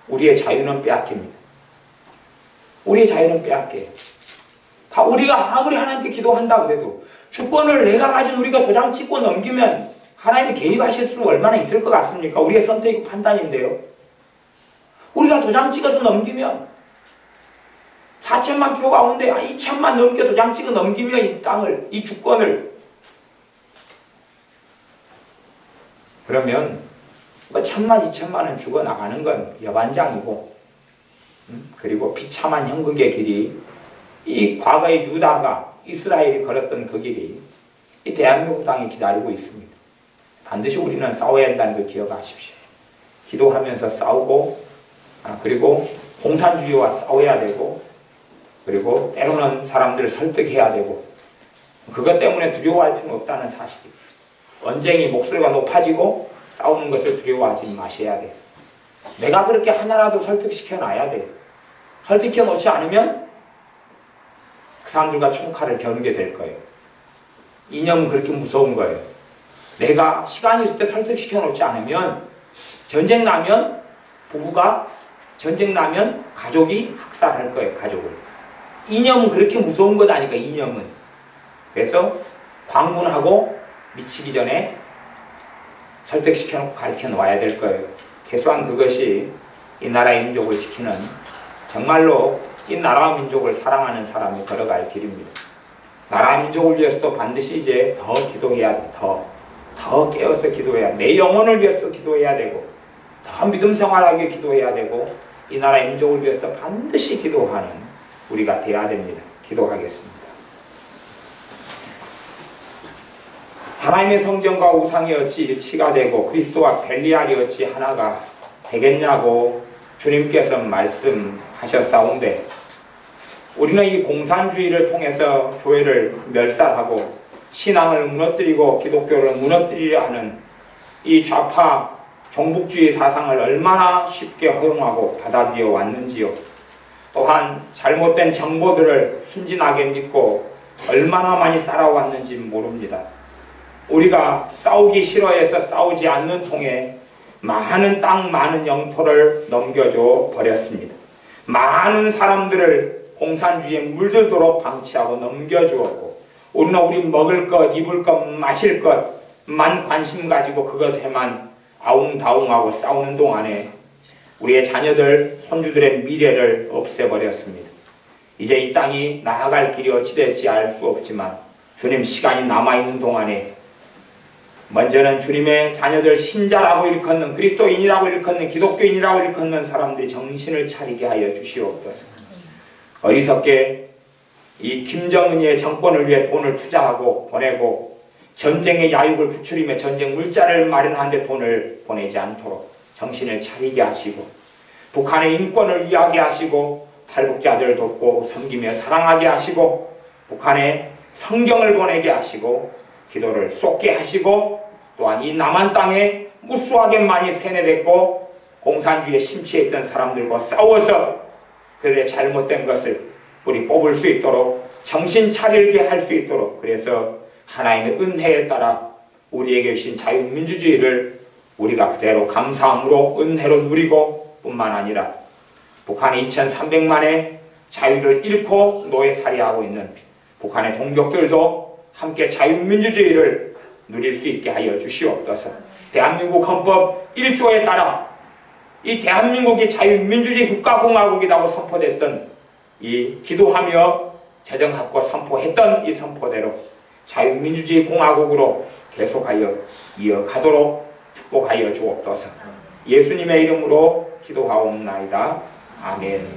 우리의 자유는 빼앗깁니다. 우리의 자유는 빼앗겨요. 우리가 아무리 하나님께 기도한다 그래도 주권을 내가 가진 우리가 도장 찍고 넘기면 하나님이 개입하실 수 얼마나 있을 것 같습니까? 우리의 선택이고 판단인데요. 우리가 도장 찍어서 넘기면 4천만 표 가운데 2천만 넘게 도장 찍어 넘기면 이 땅을, 이 주권을 그러면 뭐 1,000만, 2천만은 죽어나가는 건 여반장이고 그리고 비참한 형극의 길이 이 과거의 유다가 이스라엘이 걸었던 그 길이 이 대한민국 땅에 기다리고 있습니다. 반드시 우리는 싸워야 한다는 걸 기억하십시오. 기도하면서 싸우고 그리고 공산주의와 싸워야 되고 그리고 때로는 사람들을 설득해야 되고 그것 때문에 두려워할 필요는 없다는 사실입니다. 언쟁이 목소리가 높아지고 싸우는 것을 두려워하지 마셔야 돼요. 내가 그렇게 하나라도 설득시켜 놔야 돼요. 설득해 놓지 않으면 그 사람들과 총칼을 겨누게 될 거예요. 이념은 그렇게 무서운 거예요. 내가 시간이 있을 때 설득시켜 놓지 않으면 전쟁 나면 부부가 전쟁 나면 가족이 학살할 거예요. 가족을. 이념은 그렇게 무서운 것 아니까 이념은. 그래서 광분하고 미치기 전에 설득시켜 놓고 가르쳐 놓아야 될 거예요. 최소한 그것이 이 나라의 민족을 지키는 정말로 이 나라와 민족을 사랑하는 사람이 걸어갈 길입니다. 나라와 민족을 위해서도 반드시 이제 더 기도해야 돼. 더 깨어서 기도해야 돼. 내 영혼을 위해서 기도해야 되고 더 믿음 생활하게 기도해야 되고 이 나라의 민족을 위해서 반드시 기도하는 우리가 돼야 됩니다. 기도하겠습니다. 하나님의 성전과 우상이 어찌 일치가 되고 그리스도와 벨리알이 어찌 하나가 되겠냐고 주님께서 말씀하셨사온데, 우리는 이 공산주의를 통해서 교회를 멸살하고 신앙을 무너뜨리고 기독교를 무너뜨리려 하는 이 좌파 종북주의 사상을 얼마나 쉽게 허용하고 받아들여 왔는지요. 또한 잘못된 정보들을 순진하게 믿고 얼마나 많이 따라왔는지 모릅니다. 우리가 싸우기 싫어해서 싸우지 않는 통에 많은 땅, 많은 영토를 넘겨줘 버렸습니다. 많은 사람들을 공산주의에 물들도록 방치하고 넘겨주었고, 우리는 우리 먹을 것, 입을 것, 마실 것만 관심 가지고 그것에만 아웅다웅하고 싸우는 동안에 우리의 자녀들, 손주들의 미래를 없애버렸습니다. 이제 이 땅이 나아갈 길이 어찌 될지 알 수 없지만 주님 시간이 남아있는 동안에 먼저는 주님의 자녀들, 신자라고 일컫는, 그리스도인이라고 일컫는, 기독교인이라고 일컫는 사람들이 정신을 차리게 하여 주시옵소서. 어리석게 이 김정은이의 정권을 위해 돈을 투자하고 보내고 전쟁의 야육을 부추리며 전쟁 물자를 마련하는데 돈을 보내지 않도록 정신을 차리게 하시고, 북한의 인권을 위하게 하시고, 탈북자들을 돕고 섬기며 사랑하게 하시고, 북한에 성경을 보내게 하시고 기도를 쏟게 하시고, 또한 이 남한 땅에 무수하게 많이 세뇌됐고 공산주의에 심취했던 사람들과 싸워서 그들의 잘못된 것을 뿌리 뽑을 수 있도록, 정신 차리게 할 수 있도록, 그래서 하나님의 은혜에 따라 우리에게 주신 자유민주주의를 우리가 그대로 감사함으로 은혜로 누리고 뿐만 아니라 북한이 2300만의 자유를 잃고 노예살이하고 있는 북한의 동족들도 함께 자유민주주의를 누릴 수 있게 하여 주시옵소서. 대한민국 헌법 1조에 따라 이 대한민국이 자유민주주의 국가공화국이라고 선포됐던, 이 기도하며 제정하고 선포했던 이 선포대로 자유민주주의 공화국으로 계속하여 이어가도록 축복하여 주옵소서. 예수님의 이름으로 기도하옵나이다. 아멘.